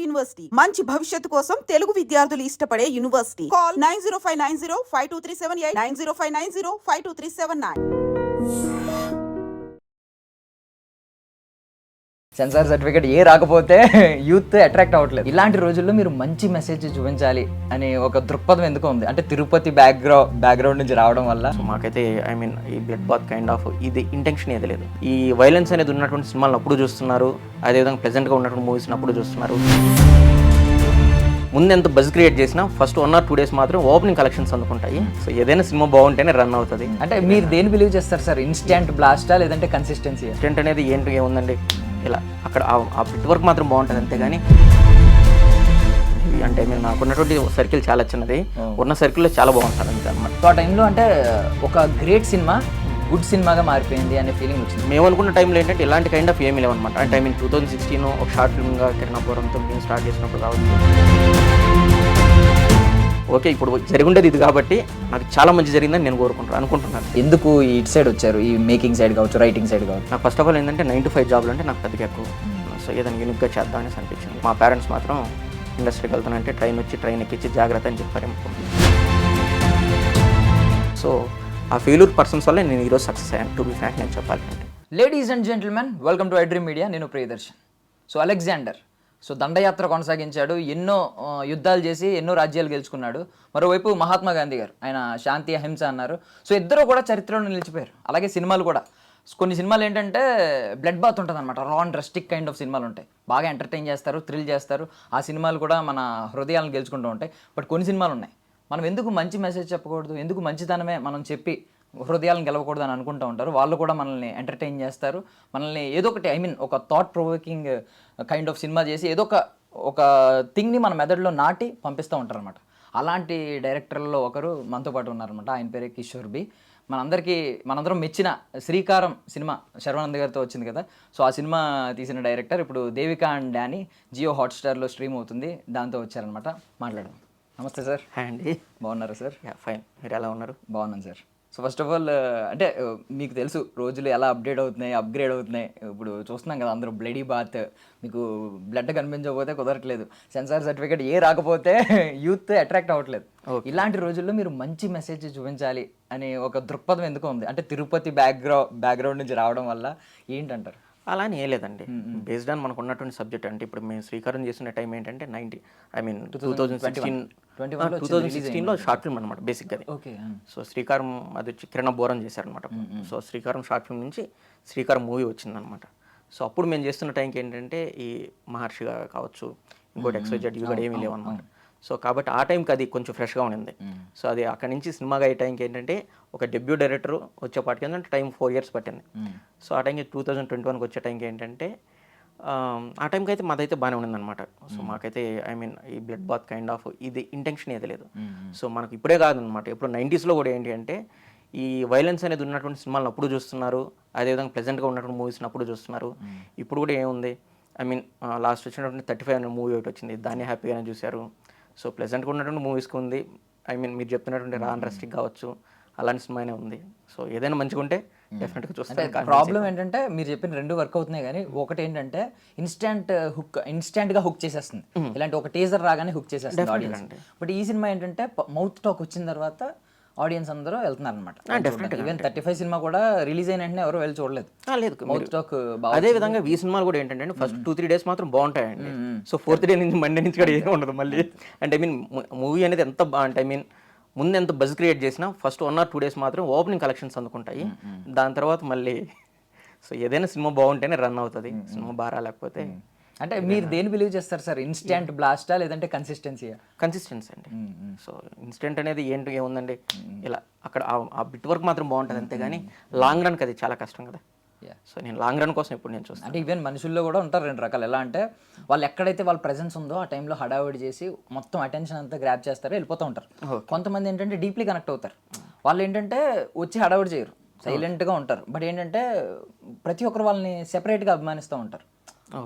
University మంచి భవిష్యత్తు కోసం తెలుగు విద్యార్థులు ఇష్టపడే university. Call 9059052378 9059052379. Censor certificate A రాకపోతే యూత్ అట్రాక్ట్ అవ్వట్లేదు. ఇలాంటి రోజుల్లో మీరు మంచి మెసేజ్ చూపించాలి అనే ఒక దృక్పథం ఎందుకు ఉంది? అంటే తిరుపతి బ్యాక్గ్రౌండ్ నుంచి రావడం వల్ల మాకైతే ఈ బ్లడ్ బాత్ కైండ్ ఆఫ్ ఇది ఇంటెన్షన్ ఏది లేదు. ఈ వైలెన్స్ అనేది ఉన్నటువంటి సినిమాలను అప్పుడు చూస్తున్నారు, అదేవిధంగా ప్లెజెంట్గా ఉన్నటువంటి మూవీస్ని అప్పుడు చూస్తున్నారు. ముందు ఎంత బజ్ క్రియేట్ చేసినా ఫస్ట్ 1 or 2 days మాత్రం ఓపెనింగ్ కలెక్షన్స్ అందుకుంటాయి. సో ఏదైనా సినిమా బాగుంటేనే రన్ అవుతుంది. అంటే మీరు దేని బిలీవ్ చేస్తారు సార్? ఇన్స్టెంట్ బ్లాస్టా లేదంటే కన్సిస్టెన్సీ? ఇన్స్టెంట్ అనేది ఏంటి ఏముందండి, ఇలా అక్కడ ఆ బిట్ వర్క్ మాత్రం బాగుంటుంది అంతేగాని అంటే నాకున్నటువంటి సర్కిల్ చాలా చిన్నది, ఉన్న సర్కిల్లో చాలా బాగుంటుంది అంతే అన్నమాట. సో ఆ టైంలో అంటే ఒక గ్రేట్ సినిమా గుడ్ సినిమాగా మారిపోయింది అనే ఫీలింగ్ వచ్చింది. మేము అనుకున్న టైంలో ఏంటంటే ఇలాంటి కైండ్ ఆఫ్ ఏమీ లేవన్నమాట. అంటే 2016 ఒక షార్ట్ ఫిల్మ్గా కిరణాపురంతో మేము స్టార్ట్ చేసినప్పుడు కావచ్చు. ఓకే, ఇప్పుడు జరిగిండేది ఇది కాబట్టి నాకు చాలా మంచి జరిగిందని నేను అనుకుంటున్నాను. ఎందుకు ఇటు సైడ్ వచ్చారు? ఈ మేకింగ్ సైడ్ కావచ్చు, రైటింగ్ సైడ్ కావచ్చు. నాకు ఫస్ట్ ఆఫ్ ఆల్ ఏంటంటే 9 to 5 జాబ్లు అంటే నాకు పెద్దగా ఎక్కువ. సో ఏదైనా యూనిక్గా చేద్దాం అనేసి అనిపించింది. మా పేరెంట్స్ మాత్రం ఇండస్ట్రీకి వెళ్తానంటే ట్రైన్ ఎక్కించి జాగ్రత్త అని చెప్పారు. సో ఆ ఫెయిల్యూర్ పర్సన్స్ వల్ల నేను ఈరోజు సక్సెస్ అయ్యాను. టు బి ఫ్రాంక్ నేను చెప్పాలంటే. Ladies and gentlemen, welcome to iDream media. నేను ప్రియదర్శన్. సో అలెగ్జాండర్ దండయాత్ర కొనసాగించాడు, ఎన్నో యుద్ధాలు చేసి ఎన్నో రాజ్యాలు గెలుచుకున్నాడు. మరోవైపు మహాత్మా గాంధీ గారు, ఆయన శాంతి అహింస అన్నారు. సో ఇద్దరు కూడా చరిత్రలో నిలిచిపోయారు. అలాగే సినిమాలు కూడా కొన్ని సినిమాలు ఏంటంటే బ్లడ్ బాత్ ఉంటుంది అనమాట. రా అండ్ రస్టిక్ కైండ్ ఆఫ్ సినిమాలు ఉంటాయి, బాగా ఎంటర్టైన్ చేస్తారు, థ్రిల్ చేస్తారు. ఆ సినిమాలు కూడా మన హృదయాలను గెలుచుకుంటూ ఉంటాయి. బట్ కొన్ని సినిమాలు ఉన్నాయి, మనం ఎందుకు మంచి మెసేజ్ చెప్పకూడదు, ఎందుకు మంచితనమే మనం చెప్పి హృదయాలను గెలవకూడదు అని అనుకుంటూ ఉంటారు. వాళ్ళు కూడా మనల్ని ఎంటర్టైన్ చేస్తారు, మనల్ని ఏదో ఒకటి ఒక thought provoking kind of cinema చేసి ఏదో ఒక థింగ్ని మన మెదడులో నాటి పంపిస్తూ ఉంటారు అనమాట. అలాంటి డైరెక్టర్లలో ఒకరు మనతో పాటు ఉన్నారనమాట. ఆయన పేరే కిషోర్ బి. మనందరం మెచ్చిన శ్రీకారం సినిమా శర్వానంద్ గారితో వచ్చింది కదా. సో ఆ సినిమా తీసిన డైరెక్టర్ ఇప్పుడు దేవికా అండ్ డానీ జియో హాట్స్టార్లో స్ట్రీమ్ అవుతుంది, దాంతో వచ్చారనమాట. మాట్లాడదాం. నమస్తే సార్. హాయ్ అండి. బాగున్నారా సార్? ఫైన్, మీరు ఎలా ఉన్నారు? బాగున్నాను sir. So first of all అంటే మీకు తెలుసు రోజులు ఎలా అప్డేట్ అవుతున్నాయి, అప్గ్రేడ్ అవుతున్నాయి. ఇప్పుడు చూస్తున్నాం కదా, అందరూ బ్లడీ బాత్, మీకు బ్లడ్ కనిపించకపోతే కుదరట్లేదు, సెన్సార్ సర్టిఫికేట్ ఏ రాకపోతే యూత్ అట్రాక్ట్ అవ్వట్లేదు. ఇలాంటి రోజుల్లో మీరు మంచి మెసేజ్ చూపించాలి అనే ఒక దృక్పథం ఎందుకు ఉంది? అంటే తిరుపతి బ్యాక్గ్రౌండ్ నుంచి రావడం వల్ల ఏంటంటారు? అలా అని ఏం లేదండి. బేస్డ్ ఆన్ మనకు ఉన్నటువంటి సబ్జెక్ట్. అంటే ఇప్పుడు మేము శ్రీకారం చేసిన టైం ఏంటంటే 2016లో షార్ట్ ఫిల్మ్ అనమాట బేసిక్గా. సో శ్రీకారం అది వచ్చి కిరణ్ బోరం చేశారనమాట. సో శ్రీకారం షార్ట్ ఫిల్మ్ నుంచి శ్రీకారం మూవీ వచ్చిందనమాట. సో అప్పుడు మేము చేస్తున్న టైంకి ఏంటంటే ఈ మహర్షి కావచ్చు, ఇంకోటి XYZ ఇవి కూడా ఏమీ లేవన్నమాట. సో కాబట్టి ఆ టైంకి అది కొంచెం ఫ్రెష్గా ఉండింది. సో అది అక్కడి నుంచి సినిమాగా అయ్యే టైంకి ఏంటంటే ఒక డెబ్యూ డైరెక్టర్ వచ్చేపాటికి ఏంటంటే టైం 4 years పట్టింది. సో ఆ టైంకి 2021కి వచ్చే టైంకి ఏంటంటే ఆ టైంకి అయితే మాదైతే బాగానే ఉండిందనమాట. సో మాకైతే ఈ బ్లడ్ బాత్ కైండ్ ఆఫ్ ఇది ఇంటెన్షన్ ఏది లేదు. సో మనకు ఇప్పుడే కాదనమాట, ఇప్పుడు 90sలో కూడా ఏంటి అంటే ఈ వైలెన్స్ అనేది ఉన్నటువంటి సినిమాలను అప్పుడు చూస్తున్నారు, అదేవిధంగా ప్లెజెంట్గా ఉన్నటువంటి మూవీస్ని అప్పుడు చూస్తున్నారు. ఇప్పుడు కూడా ఏముంది, లాస్ట్ వచ్చినటువంటి 35 అనే మూవీ ఒకటి వచ్చింది, దాన్ని హ్యాపీగానే చూశారు. సో ప్లెజెంట్గా ఉన్నటువంటి మూవీస్కి ఉంది. మీరు చెప్తున్నటువంటి రా అండ్ రస్టిక్ కావచ్చు, అలాంటి సినిమానే ఉంది. సో ఏదైనా మంచిగా ఉంటే డెఫినెట్గా చూస్తాను. ప్రాబ్లం ఏంటంటే మీరు చెప్పిన 2 వర్క్ అవుతున్నాయి, కానీ ఒకటి ఏంటంటే ఇన్స్టెంట్గా హుక్ చేసేస్తుంది. ఇలాంటి ఒక టీజర్ రాగానే హుక్ చేసేస్తుంది ఆడియన్స్. బట్ ఈ సినిమా ఏంటంటే మౌత్ టాక్ వచ్చిన తర్వాత ఆడియన్స్ అందరూ వెళ్తున్నారు అనమాట. ఈవెన్ 35 సినిమా కూడా రిలీజ్ అయిన వెంటనే ఎవరు వెళ్ళి చూడలేదు. Mouth talk. అదే విధంగా ఈ సినిమాలు కూడా ఏంటంటే ఫస్ట్ 2-3 days మాత్రం బాగుంటాయండి. సో 4th day నుంచి మండే నుంచి కూడా ఏమీ ఉండదు మళ్ళీ. అంటే మూవీ అనేది ఎంత అంటే ముందు ఎంత బజ్ క్రియేట్ చేసినా ఫస్ట్ 1 or 2 days మాత్రం ఓపెనింగ్ కలెక్షన్స్ అందుకుంటాయి. దాని తర్వాత మళ్ళీ సో ఏదైనా సినిమా బాగుంటేనే రన్ అవుతుంది, సినిమా బాగా లేకపోతే. అంటే మీరు దేని బిలీవ్ చేస్తారు సార్? ఇన్స్టెంట్ బ్లాస్టా లేదంటే కన్సిస్టెన్సీ అండి. సో ఇన్స్టెంట్ అనేది ఏంటి ఏముందండి, ఇలా అక్కడ ఆ బిట్ వర్క్ మాత్రం బాగుంటుంది అంతేగాని లాంగ్ రన్కి అది చాలా కష్టం కదా. సో నేను లాంగ్ రన్ కోసం ఇప్పుడు నేను చూస్తాను. అంటే ఈవెన్ మనుషుల్లో కూడా ఉంటారు 2 రకాలు. ఎలా అంటే వాళ్ళు ఎక్కడైతే వాళ్ళ ప్రెజెన్స్ ఉందో ఆ టైంలో హడావిడి చేసి మొత్తం అటెన్షన్ అంతా గ్రాప్ చేస్తారో వెళ్ళిపోతూ ఉంటారు. కొంతమంది ఏంటంటే డీప్లీ కనెక్ట్ అవుతారు. వాళ్ళు ఏంటంటే వచ్చి హడావిడి చేయరు, సైలెంట్గా ఉంటారు. బట్ ఏంటంటే ప్రతి ఒక్కరు వాళ్ళని సెపరేట్గా అభిమానిస్తూ ఉంటారు.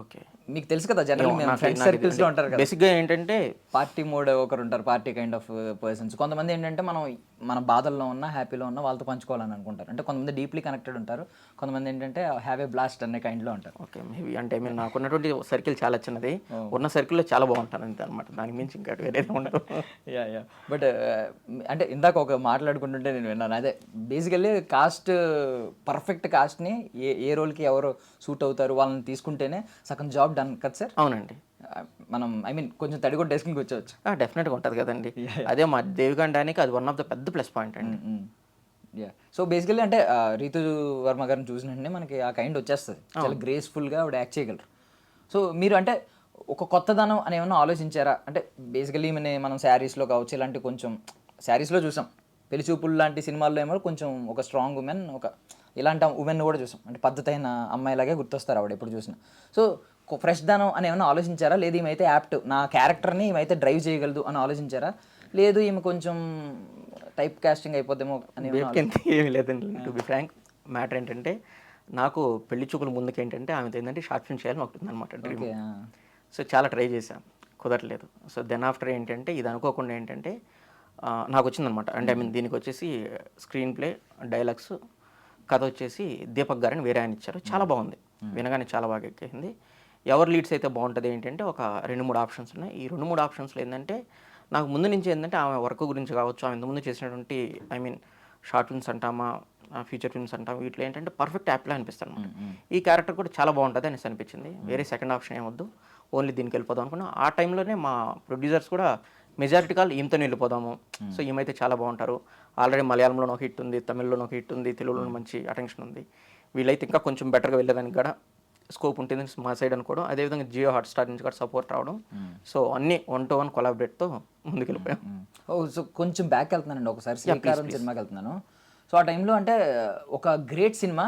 ఓకే, మీకు తెలుసు కదా, జనరల్ ఫ్రెండ్ సర్కిల్స్ లో ఉంటారు కదా. బేసిక్గా ఏంటంటే పార్టీ మోడ్ ఒకరు ఉంటారు, పార్టీ కైండ్ ఆఫ్ పర్సన్స్. కొంతమంది ఏంటంటే మన బాధల్లో ఉన్నా హ్యాపీలో ఉన్నా వాళ్ళతో పంచుకోవాలని అనుకుంటారు. అంటే కొంతమంది డీప్లీ కనెక్టెడ్ ఉంటారు, కొంతమంది ఏంటంటే హ్యావ్ ఏ బ్లాస్ట్ అనే కైండ్లో ఉంటారు. ఓకే, మేబీ అంటే మీరు నాకున్నటువంటి సర్కిల్ చాలా చిన్నది, ఉన్న సర్కిల్లో చాలా బాగుంటాను అంతే అనమాట, దానికి మించి ఇంకా వేరేది ఉండదు. యా బట్ అంటే ఇందాక ఒక మాట్లాడుకుంటుంటే నేను విన్నాను, అదే బేసికల్లీ కాస్ట్ పర్ఫెక్ట్ కాస్ట్ని ఏ రోల్కి ఎవరు సూట్ అవుతారు వాళ్ళని తీసుకుంటేనే సగం జాబ్ డన్ కదా సార్. అవునండి, మనం కొంచెం తడిగొడ్డ డెస్క్కి వచ్చేవచ్చు. డెఫినెట్గా ఉంటుంది కదండి. అదే మా దేవికాండానికి అది వన్ ఆఫ్ ద పెద్ద ప్లస్ పాయింట్ అండి. యా సో బేసికల్లీ అంటే రీతు వర్మ గారిని చూసిన వెంటనే మనకి ఆ కైండ్ వచ్చేస్తుంది, చాలా గ్రేస్ఫుల్గా ఆవిడ యాక్ట్ చేయగలరు. సో మీరు అంటే ఒక కొత్తదనం అని ఏమన్నా ఆలోచించారా? అంటే బేసికల్లీ మనం శారీస్లో కావచ్చు, ఇలాంటి కొంచెం శారీస్లో చూసాం, పెళ్లి చూపులు లాంటి సినిమాల్లో ఏమో కొంచెం ఒక స్ట్రాంగ్ ఉమెన్, ఒక ఇలాంటి ఉమెన్ కూడా చూసాం, అంటే పద్ధతైన అమ్మాయిలాగే గుర్తొస్తారు ఆవిడ ఎప్పుడు చూసినా. సో ఫ్రెష్ దానం అని ఏమైనా ఆలోచించారా? లేదు ఈమెయితే యాప్ట్, నా క్యారెక్టర్ని ఈమెయితే డ్రైవ్ చేయగలదు అని ఆలోచించారా? లేదు ఈమె కొంచెం టైప్ కాస్టింగ్ అయిపోద్దేమో అని ఏమీ లేదండి. టు బి ఫ్రాంక్, మ్యాటర్ ఏంటంటే నాకు పెళ్లి చూపుల ముందుకు ఏంటంటే ఆమెతో ఏంటంటే షార్ట్ ఫిల్మ్ చేయాలని ఒకటి ఉందన్నమాట డ్రీమ్. సో చాలా ట్రై చేశాను, కుదరలేదు. సో దెన్ ఆఫ్టర్ ఏంటంటే ఇది అనుకోకుండా ఏంటంటే నాకు వచ్చిందనమాట. అంటే దీనికి వచ్చేసి స్క్రీన్ ప్లే, డైలాగ్స్, కథ వచ్చేసి దీపక్ గారని వేరే ఆయన ఇచ్చారు. చాలా బాగుంది, వినగానే చాలా బాగా ఎక్కింది. ఎవరు లీడ్స్ అయితే బాగుంటుంది ఏంటంటే ఒక 2-3 ఆప్షన్స్ ఉన్నాయి. ఈ 2-3 ఆప్షన్స్లో ఏంటంటే నాకు ముందు నుంచి ఏంటంటే ఆమె వర్క్ గురించి కావచ్చు, ఆమె ఇంతకుముందు చేసినటువంటి షార్ట్ ఫిల్మ్స్ అంటామా, ఫీచర్ ఫిల్మ్స్ అంటాం, వీటిలో ఏంటంటే పర్ఫెక్ట్ యాప్లా అనిపిస్తాను అనమాట. ఈ క్యారెక్టర్ కూడా చాలా బాగుంటుంది అనేసి అనిపించింది. వేరే సెకండ్ ఆప్షన్ ఏమొద్దు, ఓన్లీ దీనికి వెళ్ళిపోదాం అనుకున్నా. ఆ టైంలోనే మా ప్రొడ్యూసర్స్ కూడా మెజారిటీ కాల్ ఈమెతో వెళ్ళిపోదాము, సో ఈమైతే చాలా బాగుంటారు. ఆల్రెడీ మలయాళంలో ఒక హిట్ ఉంది, తమిళ్లో ఒక హిట్ ఉంది, తెలుగులో మంచి అటెన్షన్ ఉంది, వీళ్ళైతే ఇంకా కొంచెం బెటర్గా వెళ్ళేదానికి కూడా స్కోప్ ఉంటుంది మా సైడ్ అనుకోవడం. అదేవిధంగా జియో హాట్స్టార్ నుంచి కూడా సపోర్ట్ రావడం. సో అన్ని 1-to-1 కొలాబరేట్తో ముందుకు వెళ్ళిపోయాం. సో కొంచెం బ్యాక్ వెళ్తున్నానండి, ఒకసారి శ్రీకారం సినిమాకి వెళ్తున్నాను. సో ఆ టైంలో అంటే ఒక గ్రేట్ సినిమా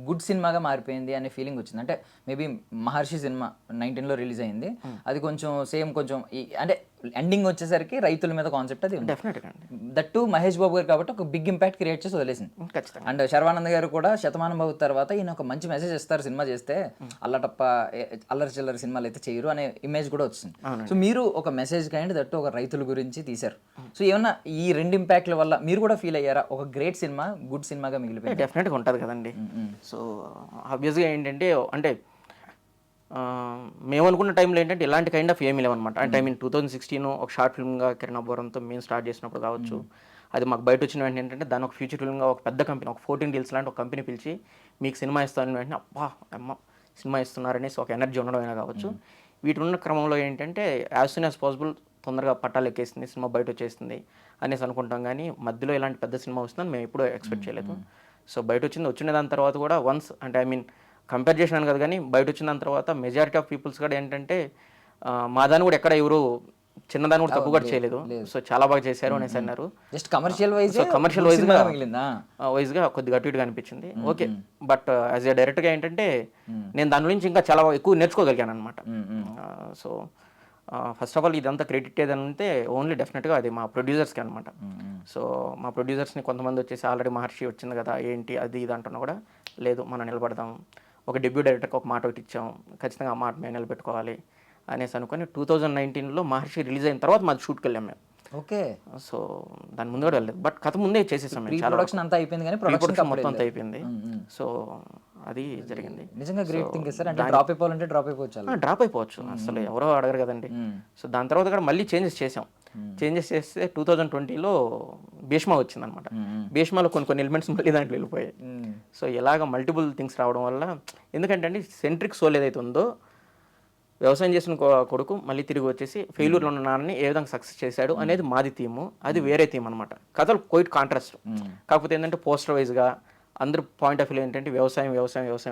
గుడ్ సినిమాగా మారిపోయింది అనే ఫీలింగ్ వచ్చింది. అంటే మేబీ మహర్షి సినిమా 19లో రిలీజ్ అయింది, అది కొంచెం సేమ్ కొంచెం అంటే ఎండింగ్ వచ్చేసరికి రైతుల మీద కాన్సెప్ట్ అది డెఫినెట్గా దట్టు మహేష్ బాబు గారు కాబట్టి ఒక బిగ్ ఇంపాక్ట్ క్రియేట్ చేసి వదిలేసింది. ఖచ్చితంగా. అండ్ శర్వానంద్ గారు కూడా శతమానం బాబు తర్వాత ఈయన ఒక మంచి మెసేజ్ ఇస్తారు సినిమా చేస్తే, అల్లటప్ప అల్లరి చిల్లరి సినిమాలు అయితే చేయరు అనే ఇమేజ్ కూడా వచ్చింది. సో మీరు ఒక మెసేజ్ కైండ్ దట్టు ఒక రైతుల గురించి తీశారు. సో ఏమన్నా ఈ 2 ఇంపాక్ట్ల వల్ల మీరు కూడా ఫీల్ అయ్యారా ఒక గ్రేట్ సినిమా గుడ్ సినిమాగా మిగిలిపోయింది? డెఫినెట్గా ఉంటుంది కదండి. సో ఆబ్వియస్గా ఏంటంటే అంటే మేము అనుకున్న టైంలో ఏంటంటే ఇలాంటి కైండ్ ఆఫ్ ఏమీ లేవన్నమాట. అంటే 2016 ఒక షార్ట్ ఫిల్మ్గా కిరణ్ బోరంతో మేము స్టార్ట్ చేసినప్పుడు కావచ్చు, అది మాకు బయట వచ్చిన వెంటనే ఏంటంటే దాని ఒక ఫ్యూచర్ ఫిల్మ్గా ఒక పెద్ద కంపెనీ, ఒక 14 డీల్స్ లాంటి ఒక కంపెనీ పిలిచి మీకు సినిమా ఇస్తాను వెంటనే అబ్బా అమ్మ సినిమా ఇస్తున్నారనేసి ఒక ఎనర్జీ ఉండడం అయినా కావచ్చు. వీటి ఉన్న క్రమంలో ఏంటంటే యాజ్ సూన్ యాజ్ పాసిబుల్ తొందరగా పట్టాలు ఎక్కేస్తుంది, సినిమా బయట వచ్చేస్తుంది అనేసి అనుకుంటాం, కానీ మధ్యలో ఇలాంటి పెద్ద సినిమా వస్తుందని మేము ఎప్పుడూ ఎక్స్పెక్ట్ చేయలేదు. సో బయట వచ్చిన దాని తర్వాత కూడా వన్స్ అంటే కంపేర్ చేసినాను కదా, కానీ బయట వచ్చిన దాని తర్వాత మెజారిటీ ఆఫ్ పీపుల్స్ కూడా ఏంటంటే మా దాన్ని కూడా ఎక్కడ ఎవరు చిన్నదాన్ని కూడా తప్పు కూడా చేయలేదు, సో చాలా బాగా చేశారు అనేసి అన్నారు. జస్ట్ కమర్షియల్ వైజ్గా కొద్దిగా అటు ఇటుగా అనిపించింది. ఓకే, బట్ యాజ్ ఏ డైరెక్ట్గా ఏంటంటే నేను దాని నుంచి ఇంకా చాలా ఎక్కువ నేర్చుకోగలిగాను అనమాట. సో ఫస్ట్ ఆఫ్ ఆల్ ఇదంతా క్రెడిట్ ఏదంటే ఓన్లీ డెఫినెట్గా అది మా ప్రొడ్యూసర్స్కి అనమాట. సో మా ప్రొడ్యూసర్స్ని కొంతమంది వచ్చేసి ఆల్రెడీ మహర్షి వచ్చింది కదా ఏంటి అది ఇది అంటున్నా కూడా లేదు మనం నిలబడదాం, ఒక డెబ్యూ డైరెక్టర్కి ఒక మాట ఒకటి ఇచ్చాం, ఖచ్చితంగా ఆ మాట మేము నిలబెట్టుకోవాలి అనేసి అనుకుని 2019లో మహర్షి రిలీజ్ అయిన తర్వాత మాది షూట్కి వెళ్ళాం మేము. ఓకే, సో దాని ముందు కూడా వెళ్ళలేదు, బట్ కథ ముందే చేసేసాం మేము. చాలా ప్రొడక్షన్ అంతా అయిపోయింది, కానీ ప్రొడక్షన్ మొత్తం అంతా అయిపోయింది. సో అది జరిగింది. నిజంగా గ్రేట్ థింగ్ సార్. అంటే డ్రాప్ అయిపోవాలంటే డ్రాప్ అయిపోవచ్చు, అసలు ఎవరో అడగరు కదండి. సో దాని తర్వాత కూడా మళ్ళీ చేంజెస్ చేసాం. చేంజెస్ చేస్తే 2020లో భీష్మ వచ్చిందనమాట. భీష్మలో కొన్ని ఎలిమెంట్స్ మళ్ళీ దాంట్లో వెళ్ళిపోయాయి. సో ఇలాగ మల్టిపుల్ థింగ్స్ రావడం వల్ల, ఎందుకంటే అండి సెంట్రిక్ సోల్ ఏదైతే ఉందో, వ్యవసాయం చేసిన కొడుకు మళ్ళీ తిరిగి వచ్చేసి ఫెయిల్యూర్లో ఉన్న నాన్నని ఏ విధంగా సక్సెస్ చేశాడు అనేది మాది థీము, అది వేరే థీమ్ అనమాట. కథలు క్వైట్ కాంట్రాస్ట్. కాకపోతే ఏంటంటే పోస్టర్ వైజ్గా అందరు పాయింట్ ఆఫ్ వ్యూ ఏంటంటే వ్యవసాయం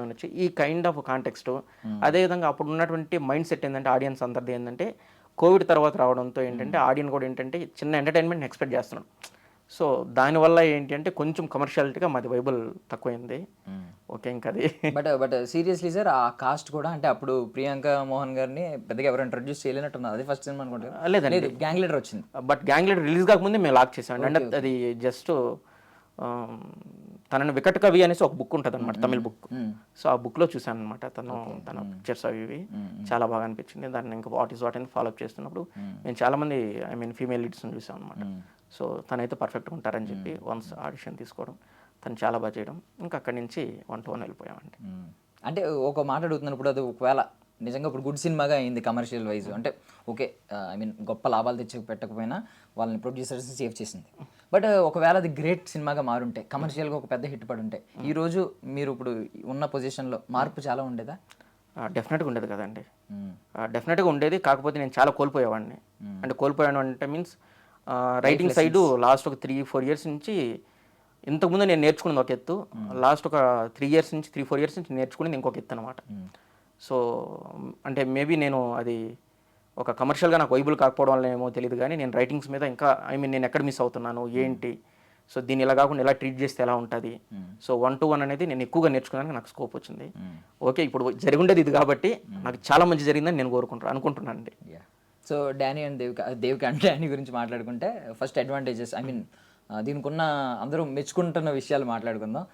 అని వచ్చి ఈ కైండ్ ఆఫ్ కాంటెక్స్ట్. అదేవిధంగా అప్పుడు ఉన్నటువంటి మైండ్ సెట్ ఏంటంటే ఆడియన్స్ అందరిది ఏంటంటే కోవిడ్ తర్వాత రావడంతో ఏంటంటే ఆడియన్స్ కూడా ఏంటంటే చిన్న ఎంటర్టైన్మెంట్ ఎక్స్పెక్ట్ చేస్తున్నాడు. సో దానివల్ల ఏంటి అంటే కొంచెం కమర్షియాలిటీగా మాది వైబుల్ తక్కువైంది. ఓకే, ఇంకా అది బట్ సీరియస్లీ సార్ ఆ కాస్ట్ కూడా అంటే అప్పుడు ప్రియాంక మోహన్ గారిని పెద్దగా ఎవరు ఇంట్రడ్యూస్ చేయలేనట్టున్నారు, అది ఫస్ట్ సినిమా అనుకుంటారు. లేదండి, గ్యాంగ్ లీడర్ వచ్చింది, బట్ గ్యాంగ్ లీడర్ రిలీజ్ కాకముందే మేము లాక్ చేసాం. అంటే అది జస్ట్ తనని వికట్ కవి అనేసి ఒక బుక్ ఉంటుంది అనమాట, తమిళ బుక్. సో ఆ బుక్లో చూసాను అనమాట తన పిక్చర్స్ అవి ఇవి చాలా బాగా అనిపించింది. దాన్ని ఇంకా వాట్ ఈస్ వాట్ అని ఫాలోఅప్ చేస్తున్నప్పుడు నేను చాలామంది ఫీమేల్ లీడ్స్ని చూసాను అనమాట. సో తనైతే పర్ఫెక్ట్గా ఉంటారని చెప్పి వన్స్ ఆడిషన్ తీసుకోవడం, తను చాలా బాగా చేయడం, ఇంకా అక్కడి నుంచి 1 to 1 వెళ్ళిపోయామండి. అంటే ఒక మాట అడుగుతున్నాను, ఇప్పుడు అది ఒకవేళ నిజంగా ఇప్పుడు గుడ్ సినిమాగా అయింది కమర్షియల్ వైజ్, అంటే ఓకే ఐ మీన్ గొప్ప లాభాలు తెచ్చి పెట్టకపోయినా వాళ్ళని ప్రొడ్యూసర్స్ సేవ్ చేసింది. బట్ ఒకవేళ అది గ్రేట్ సినిమాగా మారుంటే, కమర్షియల్గా ఒక పెద్ద హిట్ పడి ఉంటే, ఈరోజు మీరు ఇప్పుడు ఉన్న పొజిషన్లో మార్పు చాలా ఉండేదా? డెఫినెట్గా ఉండేది కదండి, డెఫినెట్గా ఉండేది. కాకపోతే నేను చాలా కోల్పోయేవాడిని. అంటే కోల్పోయాను అంటే మీన్స్ రైటింగ్ సైడు లాస్ట్ ఒక 3-4 ఇయర్స్ నుంచి, ఇంతకుముందు నేను నేర్చుకున్నది ఒక ఎత్తు, లాస్ట్ ఒక 3-4 ఇయర్స్ నుంచి నేర్చుకునేది ఇంకొక ఎత్తు అనమాట. సో అంటే మేబీ నేను అది ఒక కమర్షియల్గా నాకు వైబుల్ కాకపోవడం వల్ల ఏమో తెలియదు, కానీ నేను రైటింగ్స్ మీద ఇంకా ఐ మీన్ నేను ఎక్కడ మిస్ అవుతున్నాను ఏంటి, సో దీన్ని ఇలా కాకుండా ఎలా ట్రీట్ చేస్తే ఎలా ఉంటుంది, సో 1 to 1 అనేది నేను ఎక్కువగా నేర్చుకోవడానికి నాకు స్కోప్ వచ్చింది. ఓకే, ఇప్పుడు జరిగిండేది ఇది కాబట్టి నాకు చాలా మంచి జరిగిందని నేను అనుకుంటున్నాను అండి. So Danny and Devika and Danny గురించి మాట్లాడుకుంటే, ఫస్ట్ అడ్వాంటేజెస్ ఐ మీన్ దీనికి ఉన్న అందరూ మెచ్చుకుంటున్న విషయాలు మాట్లాడుకుందాం.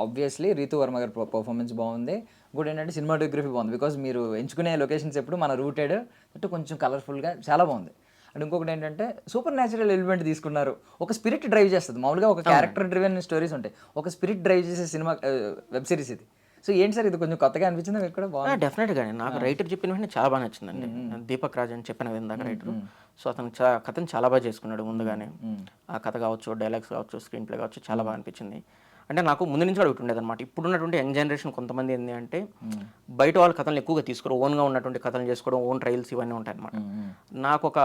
ఆబ్వియస్లీ రీతు వర్మ గారి పర్ఫార్మెన్స్ బాగుంది. ఇంకోటి ఏంటంటే సినిమాటోగ్రఫీ బాగుంది, బికాజ్ మీరు ఎంచుకునే లొకేషన్స్ ఎప్పుడు మన రూటెడ్ అంటే కొంచెం కలర్ఫుల్గా చాలా బాగుంది. అండ్ ఇంకొకటి ఏంటంటే సూపర్ న్యాచురల్ ఎలిమెంట్ తీసుకున్నారు, ఒక స్పిరిట్ డ్రైవ్ చేస్తుంది. మామూలుగా ఒక క్యారెక్టర్ డ్రివెన్ స్టోరీస్ ఉంటాయి, ఒక స్పిరిట్ డ్రైవ్ చేసే సినిమా వెబ్ సిరీస్ ఇది. సో ఏంటి సార్ ఇది కొంచెం కొత్తగా అనిపించింది మీకు కూడా? బాగుంది డెఫినెట్గా. నాకు రైటర్ చెప్పిన వెంటనే చాలా బాగా నచ్చిందండి. దీపక్ రాజ్ అని చెప్పిన ఇందాక రైటర్, సో అతను కథను చాలా బాగా చేసుకున్నాడు ముందుగానే. ఆ కథ కావచ్చు, డైలాగ్స్ కావచ్చు, స్క్రీన్ ప్లే కావచ్చు, చాలా బాగా అనిపించింది. అంటే నాకు ముందు నుంచి కూడా ఒకటి ఉండేది అనమాట. ఇప్పుడున్నటువంటి యంగ్ జనరేషన్ కొంతమంది ఏంటి అంటే బయట వాళ్ళ కథలను ఎక్కువగా తీసుకోవడం, ఓన్గా ఉన్నటువంటి కథలు చేసుకోవడం, ఓన్ ట్రయల్స్ ఇవన్నీ ఉంటాయి అనమాట. నాకు ఒక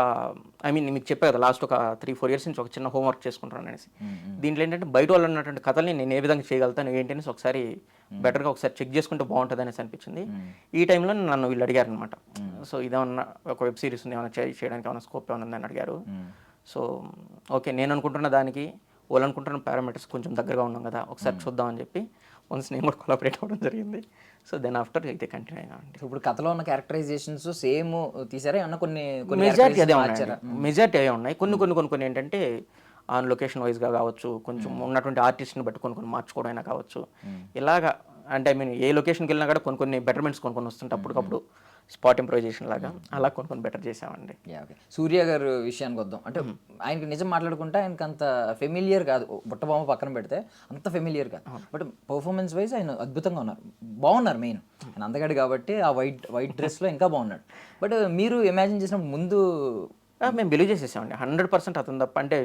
ఐ మీన్ మీకు చెప్పే కదా లాస్ట్ ఒక 3-4 ఇయర్స్ నుంచి ఒక చిన్న హోంవర్క్ చేసుకుంటాను అనేసి. దీంట్లో ఏంటంటే బయట వాళ్ళు ఉన్నటువంటి కథల్ని నేను ఏ విధంగా చేయగలుగుతాను ఏంటి అనేసి ఒకసారి బెటర్గా ఒకసారి చెక్ చేసుకుంటే బాగుంటుంది అనేసి అనిపించింది. ఈ టైంలో నన్ను వీళ్ళు అడిగారు అనమాట, సో ఇదేమన్నా ఒక వెబ్ సిరీస్ ఉంది, ఏమైనా చేయడానికి ఏమైనా స్కోప్ ఏమైనా ఉందని అడిగారు. సో ఓకే, నేను అనుకుంటున్న దానికి వాళ్ళు అనుకుంటున్న పారామీటర్స్ కొంచెం దగ్గరగా ఉన్నాం కదా, ఒకసారి చూద్దామని చెప్పి వన్స్ నేను కూడా కొలాబరేట్ అవ్వడం జరిగింది. సో దెన్ ఆఫ్టర్ అయితే కంటిన్యూ అయినా. ఇప్పుడు కథలో ఉన్న క్యారెక్టరైజేషన్స్ సేమ్ తీసారా ఏమన్నా? కొన్ని మెజారిటీ అదే ఉన్నాయి, మెజారిటీ అవే ఉన్నాయి. కొన్ని ఏంటంటే ఆన్ లొకేషన్ వైజ్గా కావచ్చు, కొంచెం ఉన్నటువంటి ఆర్టిస్ట్ని బట్టి కొన్ని మార్చుకోవడం అయినా కావచ్చు. ఇలాగా అంటే ఐ మీన్ ఏ లొకేషన్కి వెళ్ళినా కూడా కొన్ని బెటర్మెంట్స్ కొన్ని వస్తుంటే అప్పటికప్పుడు స్పాట్ ఇంప్రొవైజేషన్ లాగా అలా కొన్ని బెటర్ చేసామండి. ఓకే, సూర్య గారు విషయానికి వద్దాం. అంటే ఆయనకి నిజం మాట్లాడుకుంటే ఆయనకి అంత ఫెమిలియర్ కాదు, బుట్టబొమ్మ పక్కన పెడితే అంత ఫెమిలియర్ కాదు, బట్ పర్ఫార్మెన్స్ వైజ్ ఆయన అద్భుతంగా బాగున్నారు. మెయిన్ ఆయన అందగాడు కాబట్టి ఆ వైట్ డ్రెస్లో ఇంకా బాగున్నాడు. బట్ మీరు ఇమాజిన్ చేసినప్పుడు ముందు మేము బిలీవ్ చేసేసామండి 100% అతను తప్ప. అంటే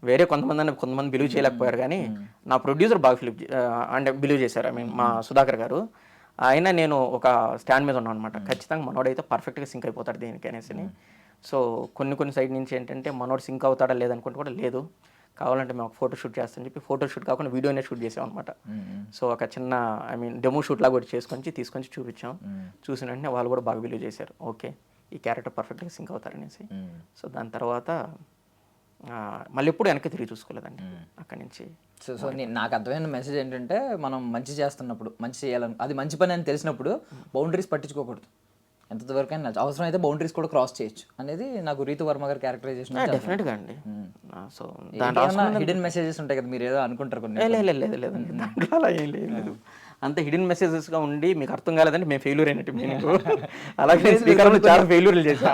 వేరే కొంతమంది బిలీవ్ చేయలేకపోయారు, కానీ నా ప్రొడ్యూసర్ బాగా అంటే బిలీవ్ చేశారు. ఐ మీన్ మా సుధాకర్ గారు, ఆయన నేను ఒక స్టాండ్ మీద ఉన్నాను అనమాట, ఖచ్చితంగా మనోడైతే పర్ఫెక్ట్గా సింక్ అయిపోతాడు దేనికి అనేసి. సో కొన్ని సైడ్ నుంచి ఏంటంటే మనోడు సింక్ అవుతాడా లేదనుకుంటే కూడా లేదు, కావాలంటే మేము ఒక ఫోటో షూట్ చేస్తామని చెప్పి ఫోటో షూట్ కాకుండా వీడియోనే షూట్ చేసాం అనమాట. సో ఒక చిన్న ఐ మీన్ డెమో షూట్ లాగా కూడా తీసుకొని చూపించాం. చూసిన వెంటనే వాళ్ళు కూడా బాగా బిలీవ్ చేశారు, ఓకే ఈ క్యారెక్టర్ పర్ఫెక్ట్గా సింక్ అవుతారనేసి. సో దాని తర్వాత మళ్ళీ ఎప్పుడు వెనక్కి తిరిగి చూసుకోలేదండి అక్కడి నుంచి. సో నాకు అర్థమైన మెసేజ్ ఏంటంటే, మనం మంచి చేస్తున్నప్పుడు, మంచి చేయాలని, అది మంచి పని అని తెలిసినప్పుడు బౌండరీస్ పట్టించుకోకూడదు. ఎంతవరకు అయినా అవసరం అయితే బౌండరీస్ కూడా క్రాస్ చేయొచ్చు అనేది నాకు రీతు వర్మ గారి క్యారెక్టరైజేషన్. డెఫినెట్గా అండి. సో హిడెన్ మెసేజెస్ ఉంటాయి కదా, మీరు ఏదో అనుకుంటారు కొన్ని. లేదండి, దాంట్లో అలా ఏం లేదు. అంత హిడెన్ మెసేజెస్గా ఉండి మీకు అర్థం కాలేదంటే మేము ఫెయిల్యూర్ అయినట్టు మీనింగ్. అలాగే శ్రీకారంలో చాలా ఫెయిల్యూర్లు చేసా.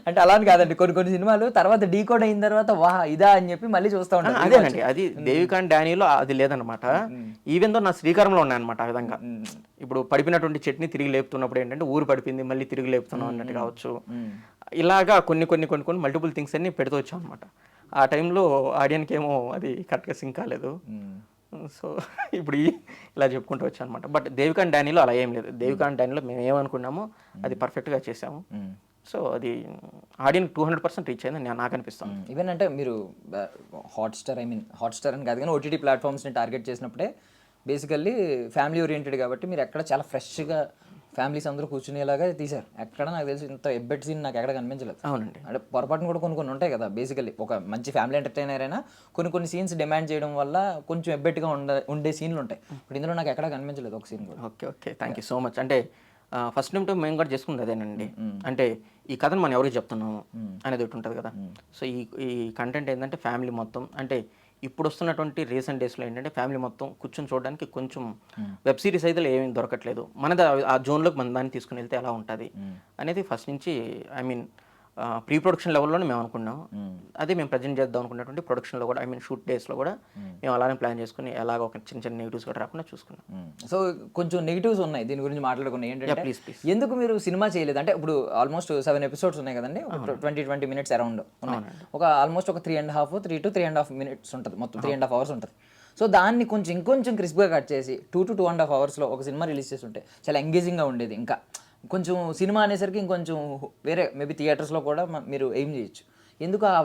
అంటే అలా అని కాదండి, కొన్ని సినిమాలు తర్వాత డీకోడ్ అయిన తర్వాత వాహ్ ఇదా అని చెప్పి మళ్ళీ చూస్తూ ఉంటాను. అదేనండి, అది దేవిక అండ్ డానీలో అది లేదనమాట. ఈవెన్ దో నా శ్రీకారంలో ఉన్నాయన్నమాట ఆ విధంగా. ఇప్పుడు పడిపోయినటువంటి చట్నీ తిరిగి లేపుతున్నప్పుడు ఏంటంటే ఊరు పడిపోయింది మళ్ళీ తిరిగి లేపుతున్నాం అన్నట్టు కావచ్చు. ఇలాగా కొన్ని మల్టిపుల్ థింగ్స్ అన్ని పెడుతూ వచ్చాం అనమాట. ఆ టైంలో ఆడియన్కి ఏమో అది కరెక్ట్గా సింక్ కాలేదు. సో ఇప్పుడు ఇలా చెప్పుకుంటూ వచ్చాను అనమాట. బట్ దేవిక అండ్ డానీలో అలా ఏం లేదు. దేవిక అండ్ డానీలో మేము ఏమనుకున్నామో అది పర్ఫెక్ట్గా చేసాము. సో అది ఆడియన్ 200% రీచ్ అయిందని నాకు అనిపిస్తాను. ఈవెన్ అంటే మీరు హాట్స్టార్ అని కాదు కానీ ఓటీటీ ప్లాట్ఫామ్స్ని టార్గెట్ చేసినప్పుడే బేసికల్లీ ఫ్యామిలీ ఓరియంటెడ్ కాబట్టి మీరు ఎక్కడ చాలా ఫ్రెష్గా ఫ్యామిలీస్ అందరూ కూర్చునేలాగా తీశారు. ఎక్కడ నాకు తెలిసి ఇంత ఎబ్బెట్ సీన్ నాకు ఎక్కడ కనిపించలేదు. అవునండి, అంటే పొరపాటున కూడా కొన్ని ఉంటాయి కదా, బేసికల్లీ ఒక మంచి ఫ్యామిలీ ఎంటర్టైనర్ అయినా కొన్ని సీన్స్ డిమాండ్ చేయడం వల్ల కొంచెం ఎబ్బెట్గా ఉండే సీన్లు ఉంటాయి. ఇప్పుడు ఇందులో నాకు ఎక్కడ కనిపించలేదు ఒక సీన్ కూడా. Okay thank you so much. అంటే ఫస్ట్ టైం మేము కూడా చేసుకుంది అదేనండి. అంటే ఈ కథను మనం ఎవరికి చెప్తున్నాము అనేది ఒకటి ఉంటుంది కదా. సో ఈ కంటెంట్ ఏంటంటే ఫ్యామిలీ మొత్తం, అంటే ఇప్పుడు వస్తున్నటువంటి రీసెంట్ డేస్లో ఏంటంటే ఫ్యామిలీ మొత్తం కూర్చొని చూడడానికి కొంచెం వెబ్ సిరీస్ అయితే ఏమీ దొరకట్లేదు. మనది ఆ జోన్లోకి మన దాన్ని తీసుకుని వెళ్తే ఎలా ఉంటుంది అనేది ఫస్ట్ నుంచి ఐ మీన్ ప్రీ ప్రొడక్షన్ లెవెల్లోనే మేము అనుకున్నాం. అదే మేము ప్రజెంట్ చేద్దాం అనుకున్నటువంటి ప్రొడక్షన్లో కూడా షూట్ డేస్లో కూడా మేము అలానే ప్లాన్ చేసుకుని ఎలాగ ఒక చిన్న చిన్న నెగిటివ్స్ కూడా రాకుండా చూసుకున్నాం. సో కొంచెం నెగిటివ్స్ ఉన్నాయి దీని గురించి మాట్లాడుకున్నాయి ఏంటంటే ప్లీజ్ ప్లీజ్. ఎందుకు మీరు సినిమా చేయలేదు అంటే ఇప్పుడు ఆల్మోస్ట్ 7 ఎపిసోడ్స్ ఉన్నాయి కదండి, 20 మినిట్స్ అరౌండ్ ఉన్నాయి. ఒక ఆల్మోస్ట్ ఒక 3 to 3.5 మినిట్స్ ఉంటుంది, మొత్తం 3.5 అవర్స్ ఉంటుంది. సో దాన్ని ఇంకొంచెం క్రిస్ప్గా కట్ చేసి 2 to 2.5 అవర్స్లో ఒక సినిమా రిలీజ్ చేసి ఉంటే చాలా ఎంగేజింగ్గా ఉండేది. ఇంకా కొంచెం సినిమా అనేసరికి ఇంకొంచెం వేరే మేబీ థియేటర్స్లో కూడా మీరు ఎయిమ్ చేయొచ్చు. ఎందుకు ఆ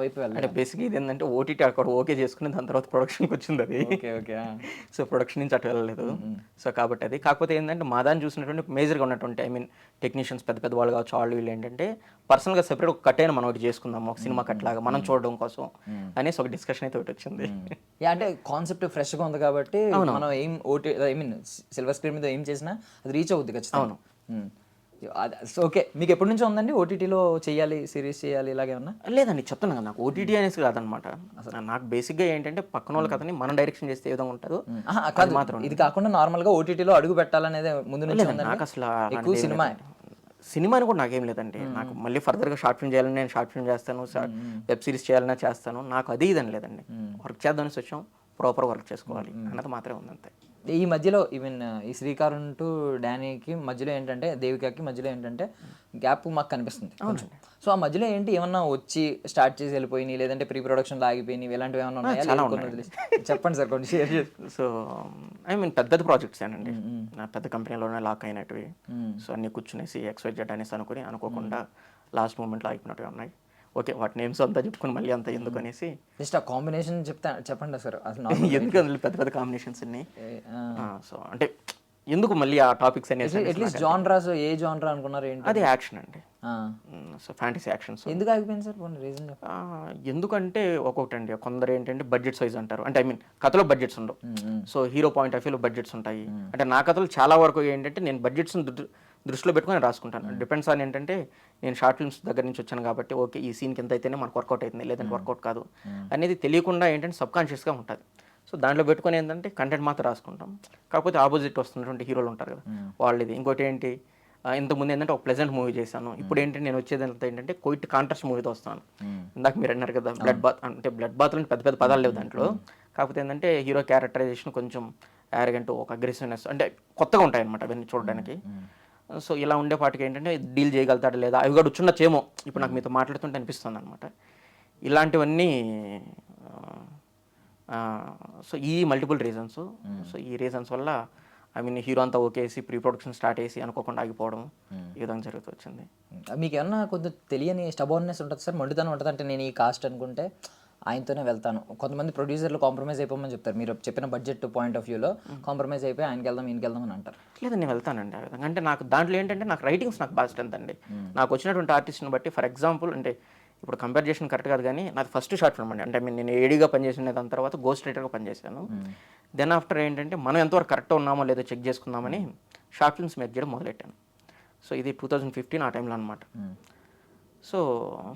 వైపు వెళ్ళాలి? అంటే బేసిక్గా ఇది ఏంటంటే ఓటీటీ అక్కడ ఓకే చేసుకుని దాని తర్వాత ప్రొడక్షన్కి వచ్చింది అది. ఓకే. సో ప్రొడక్షన్ నుంచి అటు వెళ్ళలేదు. సో కాబట్టి అది కాకపోతే ఏంటంటే మా దాన్ని చూసినటువంటి మేజర్గా ఉన్నటువంటి టెక్నీషియన్స్ పెద్ద పెద్ద వాళ్ళు కావచ్చు, వాళ్ళు వీళ్ళు ఏంటంటే పర్సనల్గా సెపరేట్ ఒక కట్ అయినా మనం ఒకటి చేసుకుందాం ఒక సినిమా కట్ లాగా మనం చూడడం కోసం అనేసి ఒక డిస్కషన్ అయితే ఒకటి వచ్చింది. అంటే కాన్సెప్ట్ ఫ్రెష్గా ఉంది కాబట్టి మనం ఏం సిల్వర్ స్క్రీన్ మీద ఏం చేసినా అది రీచ్ అవుద్ది ఖచ్చితంగా. అవును. సో ఓకే, మీకు ఎప్పటి నుంచో ఉందండి ఓటీటీలో చేయాలి, సిరీస్ చేయాలి ఇలాగేమన్నా? లేదండి, చెప్తున్నాను కదా, నాకు ఓటీటీ అనేసి కాదనమాట. నాకు బేసిక్గా ఏంటంటే పక్కన వాళ్ళ కథని మనం డైరెక్షన్ చేస్తే ఏ విధంగా ఉంటుందో కాదు మాత్రం. ఇది కాకుండా నార్మల్గా ఓటీటీలో అడుగు పెట్టాలనేది ముందు నుంచి నాకు అసలు ఎక్కువ సినిమాని కూడా నాకేం లేదండి. నాకు మళ్ళీ ఫర్దర్గా షార్ట్ ఫిల్మ్ చేయాలని నేను షార్ట్ ఫిల్మ్ చేస్తాను, వెబ్ సిరీస్ చేయాలన్నా చేస్తాను. నాకు అది ఇదని లేదండి. వర్క్ చేద్దామని వచ్చాం, ప్రాపర్ వర్క్ చేసుకోవాలి అన్నది మాత్రమే ఉందంతే. ఈ మధ్యలో ఈవెన్ ఈ శ్రీకారం టు డానీకి మధ్యలో ఏంటంటే దేవికాకి మధ్యలో ఏంటంటే గ్యాప్ మాకు కనిపిస్తుంది కొంచెం. సో ఆ మధ్యలో ఏంటి ఏమన్నా వచ్చి స్టార్ట్ చేసి వెళ్ళిపోయినాయి, లేదంటే ప్రీ ప్రొడక్షన్ ఆగిపోయినాయి, ఇలాంటివి ఏమన్నా ఉన్నాయా? చెప్పండి సార్ కొంచెం షేర్ చేసి. సో పెద్ద ప్రాజెక్ట్స్ ఏనండి, నా పెద్ద కంపెనీలోనే లాక్ అయినవి. సో అన్ని కూర్చునేసి XYZ అనేసి అనుకోకుండా లాస్ట్ మూమెంట్లో ఆగిపోయినట్టు ఉన్నాయి. ఓకే, వాటి నేమ్స్ అంతా చెప్పుకుని మళ్ళీ అంతా ఎందుకు అనేసి జస్ట్ ఆ కాంబినేషన్ చెప్పండి సార్. అసలు ఎందుకు అందులో పెద్ద పెద్ద కాంబినేషన్స్ ఉన్నాయి. సో అంటే ఎందుకు మళ్ళీ ఆ టాపిక్స్ అనేసి అట్లీస్ట్ జానరాస్ ఏ జానరా అనుకున్నారు ఏంటి? అది యాక్షన్ అండి. So fantasy actions. ఎందుకు ఆగిపోయింది సార్? రీజన్ ఎందుకంటే ఒక్కొక్కటి అండి, కొందరు ఏంటంటే బడ్జెట్ సైజ్ అంటారు. అంటే కథలో బడ్జెట్స్ ఉండవు. సో హీరో పాయింట్ ఆఫ్ వ్యూలో బడ్జెట్స్ ఉంటాయి. అంటే నా కథలు చాలా వరకు ఏంటంటే నేను బడ్జెట్స్ దృష్టిలో పెట్టుకొని రాసుకుంటాను. డిపెండ్స్ ఆన్ ఏంటంటే నేను షార్ట్ ఫిల్మ్స్ దగ్గర నుంచి వచ్చాను కాబట్టి ఓకే ఈ సీన్కి ఎంత అయితేనే మనకు వర్కౌట్ అవుతుంది, లేదంటే వర్కౌట్ కాదు అనేది తెలియకుండా ఏంటంటే సబ్కాన్షియస్గా ఉంటుంది. సో దాంట్లో పెట్టుకొని ఏంటంటే కంటెంట్ మాత్రం రాసుకుంటాం. కాకపోతే ఆపోజిట్ వస్తున్నటువంటి హీరోలు ఉంటారు కదా వాళ్ళది. ఇంకోటి ఏంటి, ఇంతకుముందు ఏంటంటే ఒక ప్లెజెంట్ మూవీ చేశాను. ఇప్పుడు ఏంటంటే నేను వచ్చేది ఏంటంటే క్వైట్ కాంట్రాస్ట్ మూవీతో వస్తాను. ఇందాక మీరు అన్నారు కదా బ్లడ్ బాత్ అంటే, బ్లడ్ బాత్లో పెద్ద పెద్ద పదాలు లేవు దాంట్లో. కాకపోతే ఏంటంటే హీరో క్యారెక్టరైజేషన్ కొంచెం యారగెంట్, ఒక అగ్రెసివ్నెస్ అంటే కొత్తగా ఉంటాయి అనమాట అవన్నీ చూడడానికి. సో ఇలా ఉండేపాటికి ఏంటంటే డీల్ చేయగలుగుతాడు లేదా అవి కూడా వచ్చుండొచ్చేమో, ఇప్పుడు నాకు మీతో మాట్లాడుతుంటే అనిపిస్తుంది అనమాట. ఇలాంటివన్నీ సో ఈ మల్టిపుల్ రీజన్స్. సో ఈ రీజన్స్ వల్ల హీరో అంతా ఓకేసి ప్రీ ప్రొడక్షన్ స్టార్ట్ చేసి అనుకోకుండా ఆగిపోవడం ఈ విధంగా జరుగుతూ వచ్చింది. మీకు ఏమన్నా కొంచెం తెలియని స్టబోర్నెస్ ఉంటుంది సార్, మొండితనం ఉంటుంది? అంటే నేను ఈ కాస్ట్ అనుకుంటే ఆయనతోనే వెళ్తాను. కొంతమంది ప్రొడ్యూసర్లు కాంప్రమైజ్ అయిపోమని చెప్తారు. మీరు చెప్పిన బడ్జెట్ పాయింట్ ఆఫ్ వ్యూలో కాంప్రమైజ్ అయిపోయి ఆయనకి వెళ్దాం ఈయనకి వెళ్దాం అని అంటారు. లేదా నేను వెళ్తానండి ఆ విధంగా. అంటే నాకు దాంట్లో ఏంటంటే నాకు రైటింగ్స్ నాకు బాగా స్ట్రెంత్ అండి. నాకు వచ్చినటువంటి ఆర్టిస్ట్ని బట్టి ఫర్ ఎగ్జాంపుల్ అంటే ఇప్పుడు కంపేర్ చేసిన కరెక్ట్ కాదు కానీ నాది ఫస్ట్ షార్ట్ ఫిల్మ్ అండి. అంటే నేను ఏడీగా పనిచేసిన దాని తర్వాత గోస్ట్ రైటర్గా పనిచేశాను. దెన్ ఆఫ్టర్ ఏంటంటే మనం ఎంతవరకు కరెక్ట్గా ఉన్నామో లేదో చెక్ చేసుకుందామని షార్ట్ ఫిల్మ్స్ మేక్ చేయడం మొదలెట్టాను. సో ఇది 2015 ఆ టైంలో అనమాట. సో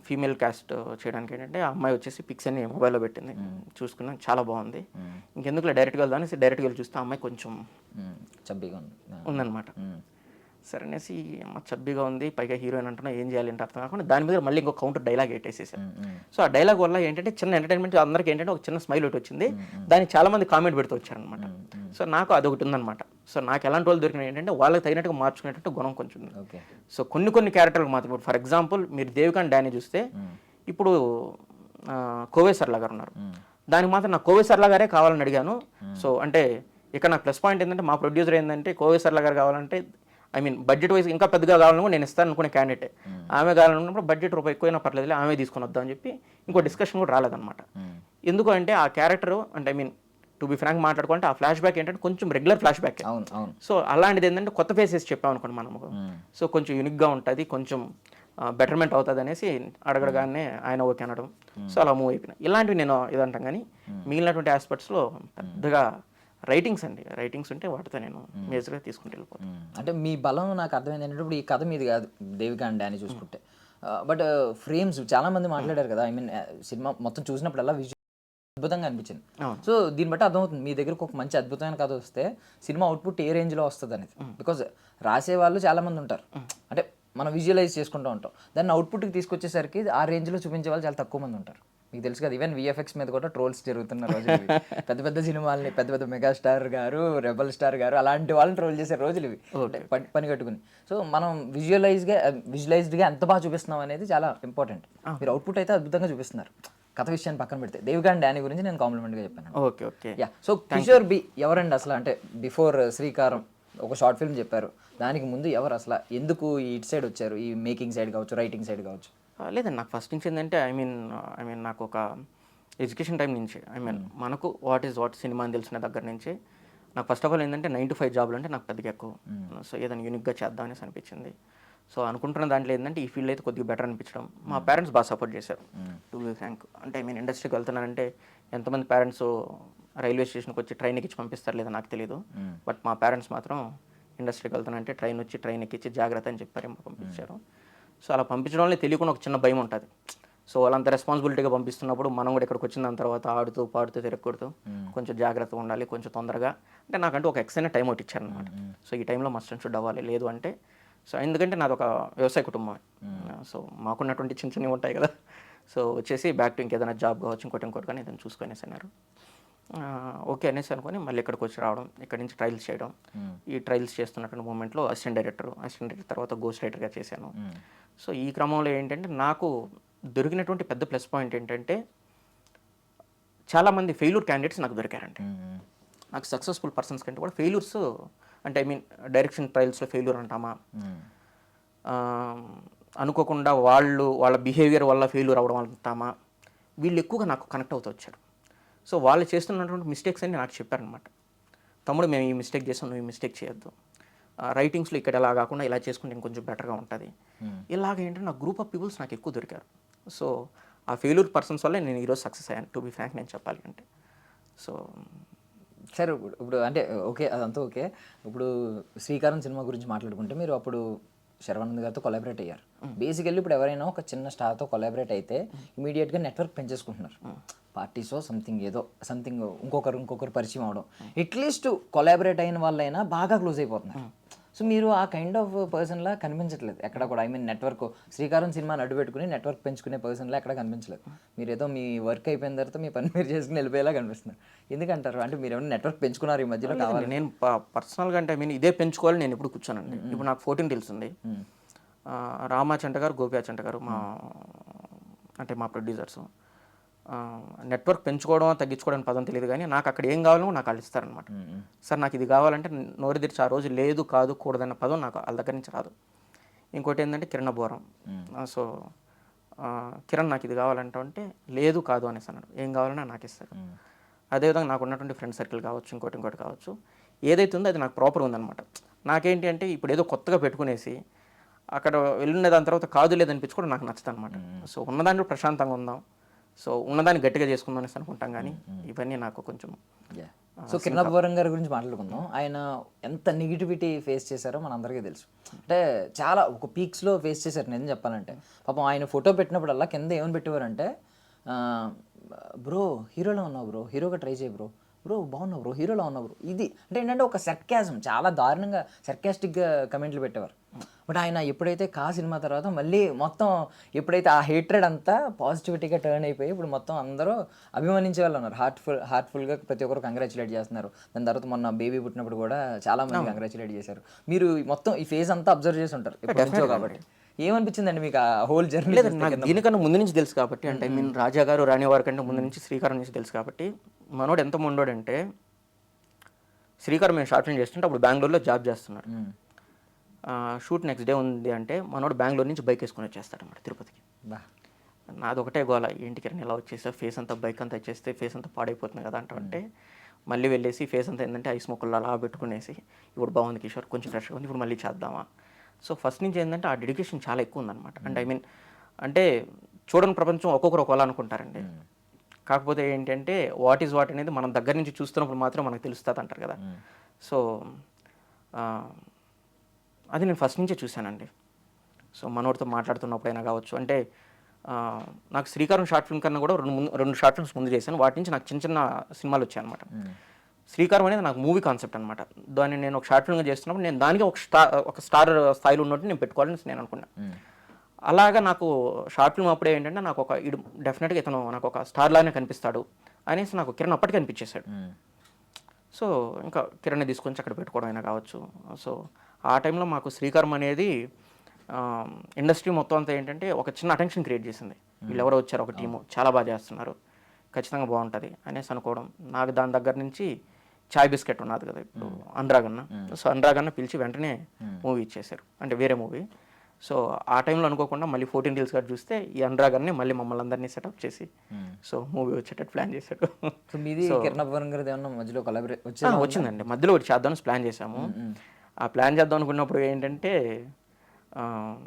ఫీమేల్ క్యాస్ట్ చేయడానికి ఏంటంటే ఆ అమ్మాయి వచ్చేసి పిక్స్ అన్ని మొబైల్లో పెట్టింది, చూసుకున్నాను చాలా బాగుంది. ఇంకెందుకు డైరెక్ట్గా వెళ్దాం డైరెక్ట్గా వెళ్ళి చూస్తే ఆ అమ్మాయి కొంచెం చబ్బీగా ఉందన్నమాట. సరే అనేసి అమ్మ చబ్బీగా ఉంది, పైగా హీరోయిన్ అంటున్నా ఏం చేయాలి అంటే అర్థం కాకుండా దాని మీద మళ్ళీ ఇంకో కౌంటర్ డైలాగ్ పెట్టేసేసాను. సో ఆ డైలాగ్ వల్ల ఏంటంటే చిన్న ఎంటర్టైన్మెంట్ అందరికీ ఏంటంటే ఒక చిన్న స్మైల్ ఒకటి వచ్చింది. దానికి చాలా మంది కామెంట్ పెడుతూ వచ్చారనమాట. సో నాకు అదొకటి ఉందన్నమాట. సో నాకు ఎలాంటి వాళ్ళు దొరికినాయి ఏంటంటే వాళ్ళకి తగినట్టుగా మార్చుకునేటట్టు గుణం కొంచెం ఉంది. సో కొన్ని క్యారెక్టర్లకు మాత్రం ఫర్ ఎగ్జాంపుల్ మీరు దేవికా అండ్ డానీ చూస్తే ఇప్పుడు కోవే సర్లా గారు ఉన్నారు, దానికి మాత్రం నాకు కోవే సర్లా గారే కావాలని అడిగాను. సో అంటే ఇక్కడ నాకు ప్లస్ పాయింట్ ఏంటంటే మా ప్రొడ్యూసర్ ఏంటంటే కోవే సర్లా గారు కావాలంటే బడ్జెట్ వైజ్ ఇంకా పెద్దగా కావాలనుకో నేను ఇస్తాను అనుకునే క్యాండిడేట్. ఆమె కావాలనుకున్నప్పుడు బడ్జెట్ రూపాయి ఎక్కువైనా పర్లేదు ఆమె తీసుకొని వద్దాం అని చెప్పి ఇంకో డిస్కషన్ కూడా రాలేదన్నమాట. ఎందుకు అంటే ఆ క్యారెక్టర్ అంటే టు బి ఫ్రాంక్ మాట్లాడుకుంటే ఆ ఫ్లాష్ బ్యాక్ ఏంటంటే కొంచెం రెగ్యులర్ ఫ్లాష్ బ్యాక్. సో అలాంటిది ఏంటంటే కొత్త ఫేసెస్ చెప్పాం అనుకోండి మనము, సో కొంచెం యూనిక్గా ఉంటుంది, కొంచెం బెటర్మెంట్ అవుతుంది అనేసి అడగడగానే ఆయన ఓకే అనడం. సో అలా మూవ్ అయిపోయినా. ఇలాంటివి నేను ఇదంటాం కానీ మిగిలినటువంటి ఆస్పెక్ట్స్లో పెద్దగా రైటింగ్స్ అండి, రైటింగ్స్ ఉంటే వాటితో నేను మేజర్గా తీసుకుంటూ వెళ్ళిపోతాను. అంటే మీ బలం నాకు అర్థమైంది ఏంటంటే ఇప్పుడు ఈ కథ మీది కాదు దేవికా అండ్ డానీ చూసుకుంటే, బట్ ఫ్రేమ్స్ చాలా మంది మాట్లాడారు కదా. సినిమా మొత్తం చూసినప్పుడల్లా అద్భుతంగా అనిపించింది. సో దీన్ని బట్టి అర్థమవుతుంది మీ దగ్గరకు ఒక మంచి అద్భుతమైన కథ వస్తే సినిమా అవుట్పుట్ ఏ రేంజ్లో వస్తుంది అనేది. బికాజ్ రాసే వాళ్ళు చాలా మంది ఉంటారు, అంటే మనం విజువలైజ్ చేసుకుంటూ ఉంటాం. దాన్ని అవుట్పుట్కి తీసుకొచ్చేసరికి ఆ రేంజ్లో చూపించే వాళ్ళు చాలా తక్కువ మంది ఉంటారు. మీకు తెలుసు కదా, ఈవెన్ విఎఫ్ఎక్స్ మీద కూడా ట్రోల్స్ జరుగుతున్న రోజులు ఇవి. పెద్ద పెద్ద సినిమాలని పెద్ద పెద్ద మెగాస్టార్ గారు, రెబల్ స్టార్ గారు అలాంటి వాళ్ళని ట్రోల్ చేసే రోజులు ఇవి, పని కట్టుకుని. సో మనం విజువలైజ్డ్గా ఎంత బాగా చూపిస్తున్నాం అనేది చాలా ఇంపార్టెంట్. మీరు అవుట్పుట్ అయితే అద్భుతంగా చూపిస్తున్నారు. కథ విషయాన్ని పక్కన పెడితే దేవికా అండ్ డానీ గురించి నేను కాంప్లిమెంట్గా చెప్పాను. Okay ya. So Kishore B ఎవరండి అసలు? అంటే బిఫోర్ శ్రీకారం ఒక షార్ట్ ఫిల్మ్ చెప్పారు, దానికి ముందు ఎవరు అసలు? ఎందుకు ఇటు సైడ్ వచ్చారు? ఈ మేకింగ్ సైడ్ కావచ్చు, రైటింగ్ సైడ్ కావచ్చు. లేదండి, నాకు ఫస్ట్ నుంచి ఏంటంటే ఐ మీన్ నాకు ఒక ఎడ్యుకేషన్ టైం నుంచి మనకు వాట్ సినిమా అని తెలిసిన దగ్గర నుంచి నాకు ఫస్ట్ ఆఫ్ ఆల్ ఏంటంటే 9 to 5 జాబ్లు అంటే నాకు పెద్దగా ఎక్కువ. సో ఏదైనా యూనిక్గా చేద్దాం అనేసి అనిపించింది. సో అనుకుంటున్న దాంట్లో ఏంటంటే ఈ ఫీల్డ్ అయితే కొద్దిగా బెటర్ అనిపించడం. మా పేరెంట్స్ బాగా సపోర్ట్ చేశారు, టు బి ఫ్రాంక్. అంటే ఐ మీన్ ఇండస్ట్రీకి వెళ్తున్నానంటే ఎంతమంది పేరెంట్స్ రైల్వే స్టేషన్కి వచ్చి ట్రైన్ ఎక్కించి పంపిస్తారు లేదా నాకు తెలియదు, బట్ మా పేరెంట్స్ మాత్రం ఇండస్ట్రీకి వెళ్తానంటే ట్రైన్ ఎక్కించి జాగ్రత్త అని చెప్పారు, పంపించారు. సో అలా పంపించడం వల్ల తెలియకుండా ఒక చిన్న భయం ఉంటుంది. సో వాళ్ళంత రెస్పాన్సిబిలిటీగా పంపిస్తున్నప్పుడు మనం కూడా ఇక్కడికి వచ్చిన దాని తర్వాత ఆడుతూ పాడుతూ తిరగకూడదు, కొంచెం జాగ్రత్తగా ఉండాలి, కొంచెం తొందరగా. అంటే నాకంటూ ఒక ఎక్సైన టైం ఒకటి ఇచ్చారనమాట. సో ఈ టైంలో మస్ట్ అండ్ షుడ్ అవ్వాలి, లేదు అంటే సో ఎందుకంటే నాది ఒక వ్యవసాయ కుటుంబం. సో మాకున్నటువంటి చిన్న చిన్నవి ఉంటాయి కదా. సో వచ్చేసి బ్యాక్ టు ఇంకేదైనా జాబ్ కావచ్చు, ఇంకోటి కానీ ఏదైనా చూసుకొనేసి అన్నారు. ఓకే అనేసి అనుకొని మళ్ళీ ఇక్కడికి వచ్చి రావడం, ఇక్కడ నుంచి ట్రయల్స్ చేయడం. ఈ ట్రయల్స్ చేస్తున్నటువంటి మూమెంట్లో అసిస్టెంట్ డైరెక్టర్ తర్వాత గోస్ట్ రైటర్గా చేశాను. సో ఈ క్రమంలో ఏంటంటే నాకు దొరికినటువంటి పెద్ద ప్లస్ పాయింట్ ఏంటంటే చాలామంది ఫెయిల్యూర్ క్యాండిడేట్స్ నాకు దొరికారండి. నాకు సక్సెస్ఫుల్ పర్సన్స్ కంటే కూడా ఫెయిల్యూర్స్, అంటే ఐ మీన్ డైరెక్షన్ ట్రయల్స్లో ఫెయిల్యూర్ అంటామా, అనుకోకుండా వాళ్ళ బిహేవియర్ వల్ల ఫెయిల్యూర్ అవ్వడం అంటామా, వీళ్ళు ఎక్కువగా నాకు కనెక్ట్ అవుతూ వచ్చారు. సో వాళ్ళు చేస్తున్నటువంటి మిస్టేక్స్ అని నాకు చెప్పారనమాట. తమ్ముడు మేము ఈ మిస్టేక్ చేస్తాం, నువ్వు ఈ మిస్టేక్ చేయొద్దు, రైటింగ్స్లో ఇక్కడ ఎలా కాకుండా ఇలా చేసుకుంటే ఇంకొంచెం బెటర్గా ఉంటుంది. ఇలాగ ఏంటంటే నాకు గ్రూప్ ఆఫ్ పీపుల్స్ నాకు ఎక్కువ దొరికారు. సో ఆ ఫెయిల్యూర్ పర్సన్స్ వల్లే నేను ఈరోజు సక్సెస్ అయ్యాను, టు బి ఫ్రాంక్ నేను చెప్పాలి అంటే. సో సరే, ఇప్పుడు అంటే ఓకే, అదంతా ఓకే. ఇప్పుడు శ్రీకారం సినిమా గురించి మాట్లాడుకుంటే మీరు అప్పుడు శర్వానంద్ గారితో కొలాబరేట్ అయ్యారు. బేసికల్లీ ఇప్పుడు ఎవరైనా ఒక చిన్న స్టార్తో కొలాబరేట్ అయితే ఇమీడియట్గా నెట్వర్క్ పెంచేసుకుంటున్నారు. పార్టీసో సంథింగ్ ఇంకొకరు పరిచయం అవడం, అట్లీస్ట్ కొలాబరేట్ అయిన వాళ్ళైనా బాగా క్లోజ్ అయిపోతున్నారు. సో మీరు ఆ కైండ్ ఆఫ్ పర్సన్లా కనిపించట్లేదు ఎక్కడ కూడా. ఐ మీన్ నెట్వర్క్, శ్రీకారం సినిమాని అడ్డు పెట్టుకుని నెట్వర్క్ పెంచుకునే పర్సన్లా ఎక్కడ కనిపించలేదు. మీరు ఏదో మీ వర్క్ అయిపోయిన తర్వాత మీ పని మీరు చేసుకుని వెళ్ళిపోయేలా కనిపిస్తున్నారు. ఎందుకంటారు? అంటే మీరు ఏమైనా నెట్వర్క్ పెంచుకున్నారు ఈ మధ్యలో? కావాలి నేను పర్సనల్గా అంటే ఐ మీన్ ఇదే పెంచుకోవాలి నేను ఎప్పుడు కూర్చోనండి. ఇప్పుడు నాకు 14 తెలుస్తుంది. రామాచంట గారు, గోపియాచంట గారు మా ప్రొడ్యూసర్స్. నెట్వర్క్ పెంచుకోవడం తగ్గించుకోవడానికి పదం తెలియదు, కానీ నాకు అక్కడ ఏం కావాలో నాకు వాళ్ళు ఇస్తారనమాట. సార్ నాకు ఇది కావాలంటే నోరు తెరిచి ఆ రోజు లేదు కాదు కూడదన్న పదం నాకు వాళ్ళ దగ్గర నుంచి రాదు. ఇంకోటి ఏంటంటే కిరణ్ బోరం. సో కిరణ్ నాకు ఇది కావాలంటే లేదు కాదు అనేసి అన్నాడు, ఏం కావాలన్నా నాకు ఇస్తారు. అదేవిధంగా నాకు ఉన్నటువంటి ఫ్రెండ్ సర్కిల్ కావచ్చు, ఇంకోటి కావచ్చు, ఏదైతే ఉందో అది నాకు ప్రాపర్ ఉందన్నమాట. నాకేంటి అంటే ఇప్పుడు ఏదో కొత్తగా పెట్టుకునేసి అక్కడ వెళ్ళిన దాని తర్వాత కాదు లేదనిపించుకోవడం నాకు నచ్చదు అనమాట. సో ఉన్నదాంట్లో ప్రశాంతంగా ఉందాం, సో ఉన్నదాన్ని గట్టిగా చేసుకుందాం అనేసి అనుకుంటాం, కానీ ఇవన్నీ నాకు కొంచెం. సో కిరణ్ బోరం గారి గురించి మాట్లాడుకుందాం. ఆయన ఎంత నెగిటివిటీ ఫేస్ చేశారో మనందరికీ తెలుసు. అంటే చాలా ఒక పీక్స్లో ఫేస్ చేశారు. నేను చెప్పాలంటే పాపం ఆయన ఫోటో పెట్టినప్పుడల్లా కింద ఏమని పెట్టేవారంటే, బ్రో హీరోలో ఉన్నావు బ్రో, హీరోగా ట్రై చేయి బ్రో, బ్రో బాగున్నావు బ్రో, హీరోలో ఉన్నావు బ్రో. ఇది అంటే ఏంటంటే ఒక సర్కాజం, చాలా దారుణంగా సర్కాస్టిక్గా కమెంట్లు పెట్టేవారు. బట్ ఆయన ఎప్పుడైతే సినిమా తర్వాత మళ్ళీ మొత్తం ఎప్పుడైతే ఆ హేట్రెడ్ అంతా పాజిటివిటీగా టర్న్ అయిపోయి ఇప్పుడు మొత్తం అందరూ అభిమానించే వాళ్ళు ఉన్నారు. హార్ట్ఫుల్గా ప్రతి ఒక్కరు కంగ్రాచులేట్ చేస్తున్నారు. దాని తర్వాత మొన్న బేబీ పుట్టినప్పుడు కూడా చాలా మంది కంగ్రాచులేట్ చేశారు. మీరు మొత్తం ఈ ఫేజ్ అంతా అబ్జర్వ్ చేసి ఉంటారు కాబట్టి ఏమనిపించిందండి మీకు ఆ హోల్ జర్నీ? లేదు, నాకు దీనికన్నా ముందు నుంచి తెలుసు కాబట్టి, అంటే మీన్ రాజా గారు రాణి వారి కంటే ముందు నుంచి శ్రీకారం నుంచి తెలుసు కాబట్టి. మనోడు ఎంత ముండోడంటే, శ్రీకారం మేము షార్ట్ ఫిల్మ్ చేస్తుంటే అప్పుడు బెంగళూరులో జాబ్ చేస్తున్నాడు. షూట్ నెక్స్ట్ డే ఉంది అంటే మనోడు బెంగళూరు నుంచి బైక్ వేసుకొని వచ్చేస్తాడు అన్నమాట తిరుపతికి. నాది ఒకటే గోల, ఏంటికి ఇలా వచ్చేసా, ఫేస్ అంతా బైక్ అంతా వచ్చేస్తే ఫేస్ అంతా పాడైపోతుంది కదా అంటే మళ్ళీ వెళ్ళేసి ఫేస్ అంతా ఏంటంటే ఐస్ మొక్కలు అలా పెట్టుకునేసి ఇప్పుడు బాగుంది కిషోర్, కొంచెం ఫ్రెష్గా ఉంది, ఇప్పుడు మళ్ళీ చేద్దామా. సో ఫస్ట్ నుంచి ఏంటంటే ఆ డెడికేషన్ చాలా ఎక్కువ ఉందన్నమాట. అంటే ఐ మీన్ అంటే చూడని ప్రపంచం ఒక్కొక్కరు ఒకలా అనుకుంటారండి. కాకపోతే ఏంటంటే వాట్ ఈజ్ వాట్ అనేది మనం దగ్గర నుంచి చూస్తున్నప్పుడు మాత్రం మనకు తెలుస్తుంది అంటారు కదా. సో అది నేను ఫస్ట్ నుంచే చూశానండి. సో మనోడితో మాట్లాడుతున్నప్పుడైనా కావచ్చు, అంటే నాకు శ్రీకారం షార్ట్ ఫిల్మ్ కన్నా కూడా రెండు షార్ట్ ఫిల్మ్స్ ముందు చేశాను. వాటి నుంచి నాకు చిన్న చిన్న సినిమాలు వచ్చాయి అనమాట. శ్రీకారం అనేది నాకు మూవీ కాన్సెప్ట్ అనమాట. దాన్ని నేను ఒక షార్ట్ ఫిల్మ్గా చేస్తున్నప్పుడు నేను దానికి ఒక స్టార్ స్థాయిలో ఉన్నట్టు నేను పెట్టుకోవాలని నేను అనుకున్నా. అలాగా నాకు షార్ట్ ఫిల్మ్ అప్పుడే ఏంటంటే నాకు ఒక డెఫినెట్గా ఇతను నాకు ఒక స్టార్ లాగానే కనిపిస్తాడు అనేసి నాకు కిరణ్ అప్పటికి అనిపించేశాడు. సో ఇంకా కిరణ్ తీసుకొని అక్కడ పెట్టుకోవడం అయినా కావచ్చు. సో ఆ టైంలో మాకు శ్రీకారం అనేది ఇండస్ట్రీ మొత్తం అంతా ఏంటంటే ఒక చిన్న అటెన్షన్ క్రియేట్ చేసింది. వీళ్ళు ఎవరో వచ్చారు, ఒక టీము చాలా బాగా చేస్తున్నారు, ఖచ్చితంగా బాగుంటుంది అనేసి అనుకోవడం. నాకు దాని దగ్గర నుంచి చాయ్ బిస్కెట్ ఉన్నది కదా ఇప్పుడు అనురాగన్న, సో అనురాగన్న పిలిచి వెంటనే మూవీ ఇచ్చేశారు, అంటే వేరే మూవీ. సో ఆ టైంలో అనుకోకుండా మళ్ళీ 14 Reels గారు చూస్తే ఈ అనురాగన్ని మళ్ళీ మమ్మల్ని అందరినీ సెటప్ చేసి సో మూవీ వచ్చేటట్టు ప్లాన్ చేశాడు. సో మీది కిరణ్ అబ్బవరం గారిది ఏమన్నా మధ్యలో వచ్చిందండి, మధ్యలో ఒకటి చేద్దామని ప్లాన్ చేశాము. ఆ ప్లాన్ చేద్దాం అనుకున్నప్పుడు ఏంటంటే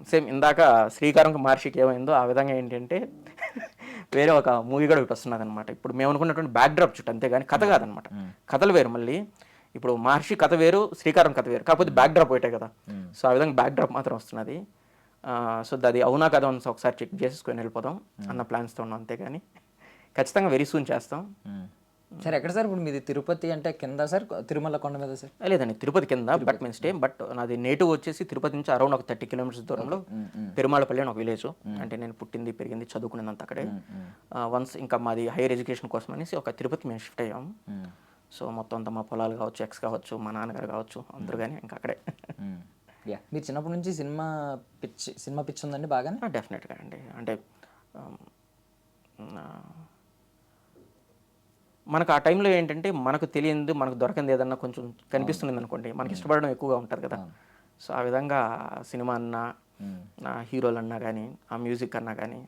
సేమ్ ఇందాక శ్రీకారంకి మహర్షికి ఏమైందో ఆ విధంగా ఏంటంటే వేరే ఒక మూవీ కూడా ఒకటి వస్తున్నది అనమాట. ఇప్పుడు మేము అనుకున్నటువంటి బ్యాక్డ్రాప్ చుట్టూ, అంతేగాని కథ కాదనమాట. కథలు వేరు. మళ్ళీ ఇప్పుడు మహర్షి కథ వేరు, శ్రీకారం కథ వేరు, కాకపోతే బ్యాక్డ్రాప్ ఒకటే కదా. సో ఆ విధంగా బ్యాక్డ్రాప్ మాత్రం వస్తున్నది. సో అది అవునా కదా అని ఒకసారి చెక్ చేసుకొని వెళ్ళిపోదాం అన్న ప్లాన్స్తో ఉన్నాం, అంతేగాని ఖచ్చితంగా వెరీ సూన్ చేస్తాం. సార్ ఎక్కడ సార్ ఇప్పుడు మీది? తిరుపతి అంటే కింద సార్, తిరుమల కొండ మీద సార్? లేదండి, తిరుపతి కింద, బట్ మేము స్టే. బట్ నాది నేటివ్ వచ్చేసి తిరుపతి నుంచి అరౌండ్ ఒక 30 kilometers దూరంలో పెరుమాళపల్లి అని ఒక విలేజ్. అంటే నేను పుట్టింది పెరిగింది చదువుకునేదంతా అక్కడే. వన్స్ ఇంకా మాది హైయర్ ఎడ్యుకేషన్ కోసం అనేసి ఒక తిరుపతి మేము షిఫ్ట్ అయ్యాము. సో మొత్తం అంతా మా పొలాలు కావచ్చు, ఎక్స్ కావచ్చు, మా నాన్నగారు కావచ్చు, అందరూ కానీ ఇంకా అక్కడే. మీరు చిన్నప్పటి నుంచి సినిమా పిచ్చి ఉందండి బాగానే? డెఫినెట్గా అండి. అంటే మనకు ఆ టైంలో ఏంటంటే మనకు తెలియదు, మనకు దొరకంది ఏదన్నా కొంచెం కనిపిస్తుంది అనుకోండి, మనకి ఇష్టపడడం ఎక్కువగా ఉంటుంది కదా. సో ఆ విధంగా సినిమా అన్నా, నా హీరోలు అన్నా కానీ, ఆ మ్యూజిక్ అన్నా కానీ,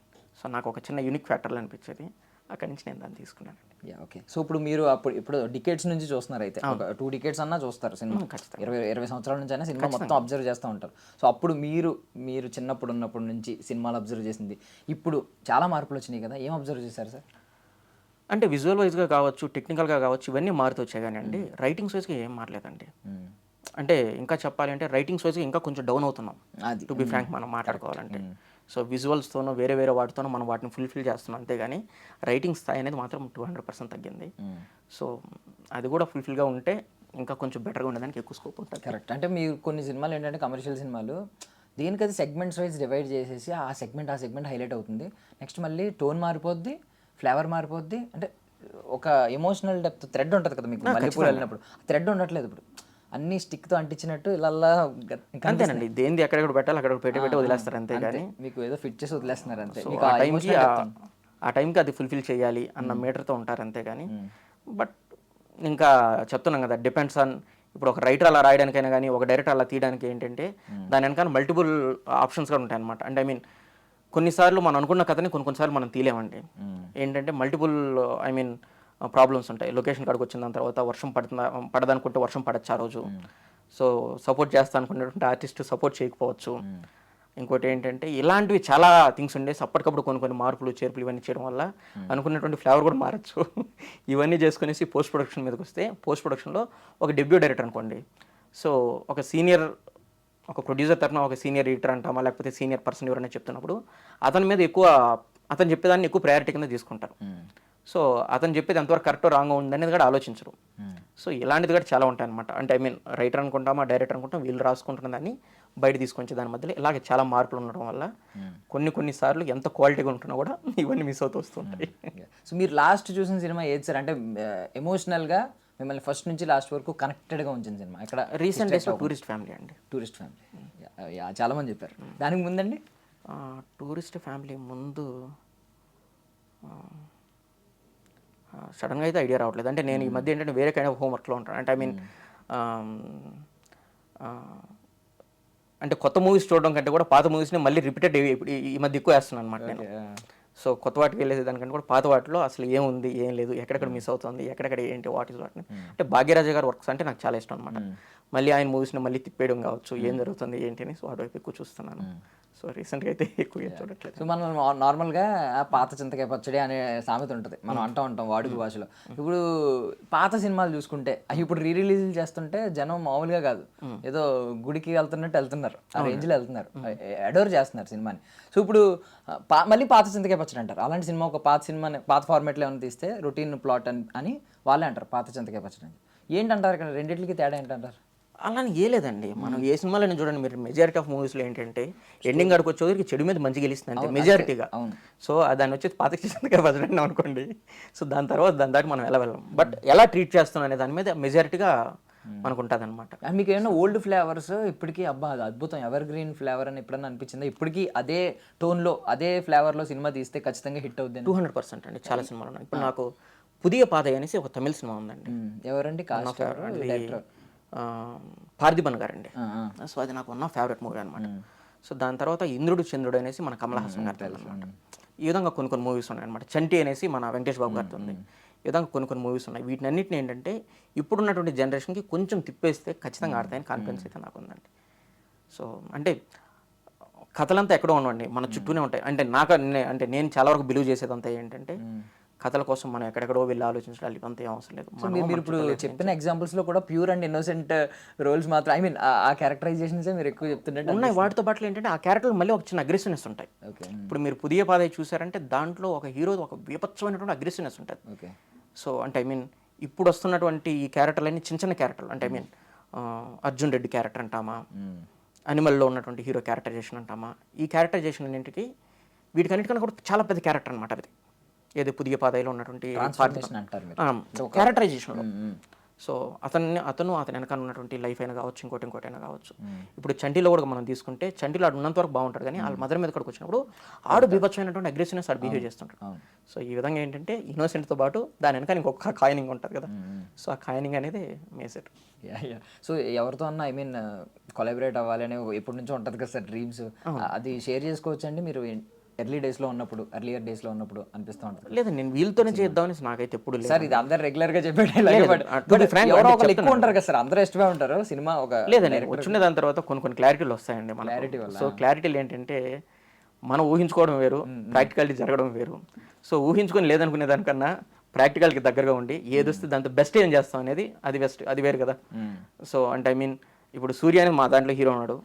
సో నాకు ఒక చిన్న యూనిక్ ఫ్యాక్టర్లు అనిపించేది. అక్కడి నుంచి నేను దాన్ని తీసుకున్నాను. ఓకే. సో ఇప్పుడు మీరు ఇప్పుడు డికేట్స్ నుంచి చూస్తున్నారు, అయితే ఒక 2 decades అన్నా చూస్తారు సినిమా, 20 సంవత్సరాల నుంచి అయినా సినిమా మొత్తం అబ్జర్వ్ చేస్తూ ఉంటారు. సో అప్పుడు మీరు చిన్నప్పుడు ఉన్నప్పటి నుంచి సినిమాలు అబ్జర్వ్ చేసింది, ఇప్పుడు చాలా మార్పులు వచ్చినాయి కదా, ఏం అబ్జర్వ్ చేశారు సార్? అంటే విజువల్ వైజ్గా కావచ్చు, టెక్నికల్గా కావచ్చు, ఇవన్నీ మారుతూ వచ్చాయి కానీ అండి, రైటింగ్స్ వైజ్గా ఏం మారలేదండి. అంటే ఇంకా చెప్పాలి అంటే రైటింగ్స్ వైజ్గా ఇంకా కొంచెం డౌన్ అవుతున్నాం, టు బి ఫ్రాంక్ మనం మాట్లాడుకోవాలంటే. సో విజువల్స్తోనూ వేరే వాటితోనూ మనం వాటిని ఫుల్ఫిల్ చేస్తున్నాం, అంతేగాని రైటింగ్ స్థాయి అనేది మాత్రం 200% తగ్గింది. సో అది కూడా ఫుల్ఫిల్గా ఉంటే ఇంకా కొంచెం బెటర్గా ఉండడానికి ఎక్కువ స్కోప్ ఉంటుంది. కరెక్ట్. అంటే మీరు కొన్ని సినిమాలు ఏంటంటే కమర్షియల్ సినిమాలు దీనికది సెగ్మెంట్స్ వైజ్ డివైడ్ చేసేసి ఆ సెగ్మెంట్ హైలైట్ అవుతుంది, నెక్స్ట్ మళ్ళీ టోన్ మారిపోద్ది, ఫ్లేవర్ మారిపోద్ది. అంటే ఒక ఎమోషనల్ డెప్త్ థ్రెడ్ ఉంటుంది కదా మీకు, మల్లెపూలు వెళ్ళినప్పుడు థ్రెడ్ ఉండట్లేదు ఇప్పుడు, అన్నీ స్టిక్తో అంటించినట్టు ఇలా అంతేనండి. దేనిది ఎక్కడెక్కడ పెట్టాలి అక్కడ పెట్టి వదిలేస్తారు, అంతేగాని మీకు ఏదో ఫిట్ చేసి వదిలేస్తున్నారు అంతే. ఆ టైంకి అది ఫుల్ఫిల్ చేయాలి అన్న మీటర్తో ఉంటారు, అంతేగాని. బట్ ఇంకా చెప్తున్నాం కదా, డిపెండ్స్ ఆన్. ఇప్పుడు ఒక రైటర్ అలా రాయడానికైనా కానీ, ఒక డైరెక్టర్ అలా తీయడానికి ఏంటంటే దాని వెనకాల మల్టిపుల్ ఆప్షన్స్ కూడా ఉంటాయి అనమాట. అంటే ఐ మీన్ కొన్నిసార్లు మనం అనుకున్న కథని కొన్నిసార్లు మనం తీయలేమండి. ఏంటంటే మల్టిపుల్ ప్రాబ్లమ్స్ ఉంటాయి. లొకేషన్ కాడికి వచ్చిన దాని తర్వాత వర్షం పడదనుకుంటే వర్షం పడచ్చు ఆ రోజు. సో సపోర్ట్ చేస్తా అనుకున్నటువంటి ఆర్టిస్ట్ సపోర్ట్ చేయకపోవచ్చు. ఇంకోటి ఏంటంటే ఇలాంటివి చాలా థింగ్స్ ఉండేసి అప్పటికప్పుడు కొన్ని మార్పులు చేర్పులు ఇవన్నీ చేయడం వల్ల అనుకున్నటువంటి ఫ్లేవర్ కూడా మారచ్చు. ఇవన్నీ చేసుకునేసి పోస్ట్ ప్రొడక్షన్ మీదకి వస్తే, పోస్ట్ ప్రొడక్షన్లో ఒక డెబ్యూ డైరెక్టర్ అనుకోండి, సో ఒక ప్రొడ్యూసర్ తరఫున ఒక సీనియర్ ఎడిటర్ అంటామా, లేకపోతే సీనియర్ పర్సన్ ఎవరైనా చెప్తున్నప్పుడు అతని మీద అతను చెప్పేదాన్ని ఎక్కువ ప్రయారిటీ కింద తీసుకుంటారు. సో అతను చెప్పేది ఎంతవరకు కరెక్ట్ రాంగ్ ఉందనేది కూడా ఆలోచించరు. సో ఇలాంటిది కూడా చాలా ఉంటాయి అనమాట. అంటే ఐ మీన్ రైటర్ అనుకుంటామా, డైరెక్టర్ అనుకుంటాం, వీళ్ళు రాసుకుంటున్న దాన్ని బయట తీసుకొచ్చే దాని మధ్యలో ఇలాగే చాలా మార్పులు ఉండడం వల్ల కొన్నిసార్లు ఎంత క్వాలిటీగా ఉంటున్నా కూడా ఇవన్నీ మిస్ అవుతూ వస్తుంటాయి. సో మీరు లాస్ట్ చూసిన సినిమా ఏది సార్? అంటే ఎమోషనల్గా మిమ్మల్ని ఫస్ట్ నుంచి లాస్ట్ వరకు కనెక్టెడ్గా ఉంచిన సినిమా ఇక్కడ? రీసెంట్ డేస్లో టూరిస్ట్ ఫ్యామిలీ అండి. టూరిస్ట్ ఫ్యామిలీ చాలా మంది చెప్పారు. దానికి ముందండి టూరిస్ట్ ఫ్యామిలీ ముందు సడన్గా అయితే ఐడియా రావట్లేదు. అంటే నేను ఈ మధ్య ఏంటంటే వేరే కైండ్ ఆఫ్ హోంవర్క్లో ఉంటాను. అంటే ఐ మీన్ అంటే కొత్త మూవీస్ చూడడం కంటే కూడా పాత మూవీస్ని మళ్ళీ రిపీటెడ్ ఈ మధ్య ఎక్కువ వేస్తున్నాను అనమాట నేను. సో కొత్త వాటికి వెళ్ళేది దానికంటే కూడా పాత వాటిలో అసలు ఏముంది ఏం లేదు, ఎక్కడెక్కడ మిస్ అవుతుంది, ఎక్కడెక్కడ ఏంటి, వాట్ ఈస్ వాటిని. అంటే భాగ్యరాజు గారి వర్క్స్ అంటే నాకు చాలా ఇష్టం అనమాట. మళ్ళీ ఆయన మూవీస్ని మళ్ళీ తిప్పేయడం కావచ్చు, ఏం జరుగుతుంది ఏంటి అని. సో అటువైపు ఎక్కువ చూస్తున్నాను. సో రీసెంట్గా అయితే ఎక్కువ చూడట్లేదు. సో మనం నార్మల్గా పాత చింతకాయ పచ్చడి అనే సామెత ఉంటుంది, మనం అంటాం వాడుక భాషలో. ఇప్పుడు పాత సినిమాలు చూసుకుంటే ఇప్పుడు రిలీజ్ చేస్తుంటే జనం మామూలుగా కాదు, ఏదో గుడికి వెళ్తున్నారు, ఆ రేంజ్లో వెళ్తున్నారు, అడోర్ చేస్తున్నారు సినిమాని. సో ఇప్పుడు మళ్ళీ పాత చింతకాయ పచ్చడి అంటారు. అలాంటి సినిమా ఒక పాత సినిమాని పాత ఫార్మేట్లో ఏమైనా తీస్తే రొటీన్ ప్లాట్ అని వాళ్ళే అంటారు పాత చింతకాయ పచ్చడి అని. ఏంటంటారు ఇక్కడ రెండిట్లకి తేడా ఏంటంటారు? అలానే ఏ లేదండి, మనం ఏ సినిమాలో చూడండి మీరు, మెజారిటీ ఆఫ్ మూవీస్లో ఏంటంటే ఎండింగ్ ఆడికి వచ్చేసరికి చెడు మీద మంచి గెలుస్తుంది అంతే మెజారిటీగా. సో దాన్ని వచ్చేసి పాతకి చేసేందుకే వదిలేండి అనుకోండి. సో దాని తర్వాత దాని దాటి మనం ఎలా వెళ్ళాం, బట్ ఎలా ట్రీట్ చేస్తాం అనే దాని మీద మెజారిటీగా మనకు ఉంటుంది అనమాట. మీకు ఏమైనా ఓల్డ్ ఫ్లేవర్స్ ఇప్పటికీ అబ్బా అది అద్భుతం ఎవర్ గ్రీన్ ఫ్లేవర్ అని ఎప్పుడన్నా అనిపించిందా? ఇప్పటికీ అదే టోన్లో అదే ఫ్లేవర్లో సినిమా తీస్తే ఖచ్చితంగా హిట్ అవుతుంది? 200% అండి, చాలా సినిమాలు ఉన్నాయి. ఇప్పుడు నాకు పుదియ పాదయ్య అనేసి ఒక తమిళ సినిమా ఉందండి. ఎవరండి డైరెక్టర్? పార్థిబన్ గారండి. సో అది నాకు వన్ ఆఫ్ ఫేవరెట్ మూవీ అనమాట. సో దాని తర్వాత ఇంద్రుడు చంద్రుడు అనేసి మన కమల్ హాసన్ గారితో అనమాట. ఈ విధంగా కొన్ని కొన్ని మూవీస్ ఉన్నాయి అనమాట. చంటి అనేసి మన వెంకటేష్ బాబు గారితో ఉంది. ఈ విధంగా కొన్ని కొన్ని మూవీస్ ఉన్నాయి. వీటినన్నింటినీ ఏంటంటే ఇప్పుడున్నటువంటి జనరేషన్కి కొంచెం తిప్పేస్తే ఖచ్చితంగా ఆడతాయని కాన్ఫిడెన్స్ అయితే నాకు ఉందండి. సో అంటే కథలంతా ఎక్కడో ఉండండి, మన చుట్టూనే ఉంటాయి. అంటే నేను చాలా వరకు బిలీవ్ చేసేదంతా ఏంటంటే కథల కోసం మనం ఎక్కడెక్కడో వెళ్ళి ఆలోచించాలి, ఇవంతా ఏం అవసరం లేదు. మీరు ఇప్పుడు చెప్పిన ఎగ్జాంపుల్స్లో కూడా ప్యూర్ అండ్ ఇన్నోసెంట్ రోల్స్ మాత్రం, ఐ మీన్ ఆ క్యారెక్టరైజేషన్సే మీరు ఎక్కువ చెప్తుంటే ఉన్నాయి. వాటితో పాటు ఏంటంటే ఆ క్యారెక్టర్ మళ్ళీ ఒక చిన్న అగ్రెసివ్నెస్ ఉంటాయి. ఇప్పుడు మీరు పుదియ పాదయ్య చూసారంటే దాంట్లో ఒక హీరో ఒక విపత్సమైనటువంటి అగ్రెసివ్నెస్ ఉంటుంది. సో అంటే ఐ మీన్ ఇప్పుడు వస్తున్నటువంటి ఈ క్యారెక్టర్లన్నీ చిన్న చిన్న క్యారెక్టర్లు, అంటే I mean Arjun Reddy character అంటామా, అనిమల్లో ఉన్నటువంటి హీరో క్యారెక్టరైజేషన్ అంటామా, ఈ క్యారెక్టరైజేషన్ అన్నింటికి వీటికన్నిటికన్నా కూడా చాలా పెద్ద క్యారెక్టర్ అనమాట అది. ఏదో పుదియ పాదయ్యలో ఉన్నటువంటి క్యారెక్టరైజేషన్. సో అతను వెనకాల ఉన్నటువంటి లైఫ్ అయినా కావచ్చు, ఇంకోటి అయినా కావచ్చు. ఇప్పుడు చంటిలో కూడా మనం తీసుకుంటే చంటిలో ఆడు ఉన్నంత వరకు బాగుంటాడు, కానీ వాళ్ళ మదర్ మీద కూడా వచ్చినప్పుడు ఆడు బీభత్సమైనటువంటి అగ్రెసివ్నెస్ ఆడు బిహేవ్ చేస్తుంటాడు. సో ఈ విధంగా ఏంటంటే ఇన్నోసెంట్తో పాటు దాని వెనక ఇంకొక కాయినింగ్ ఉంటుంది కదా. సో ఆ కాయినింగ్ అనేది మేజర్. సో ఎవరితో అన్నా ఐ మీన్ కొలాబరేట్ అవ్వాలని ఎప్పటి నుంచో ఉంటుంది కదా సార్ డ్రీమ్స్, అది షేర్ చేసుకోవచ్చు అండి మీరు? ఎర్లియర్ డేస్లో ఉన్నప్పుడు అనిపిస్తూ ఉంటుంది. లేదు, నేను వీళ్ళతోనే చేద్దామని నాకైతే ఎప్పుడు లేదు సార్. ఇది అందరు రెగ్యులర్గా చెప్పేది ఎక్కువ ఉంటారు కదా సార్, అందరూ ఇష్టమే ఉంటారు సినిమా. ఒక లేదండి, వచ్చిన దాని తర్వాత కొన్ని క్లారిటీలు వస్తాయండి మన క్లారిటీ వల్ల. సో క్లారిటీలు ఏంటంటే మనం ఊహించుకోవడం వేరు, ప్రాక్టికాలిటీ జరగడం వేరు. సో ఊహించుకొని లేదనుకునే దానికన్నా ప్రాక్టికాలిటీకి దగ్గరగా ఉండి ఏది వస్తే దాంతో బెస్ట్ ఏం చేస్తాం అనేది అది వేరు కదా. సో అంటే ఐ మీన్ ఇప్పుడు సూర్య అనేది మా దాంట్లో హీరో ఉన్నాడు,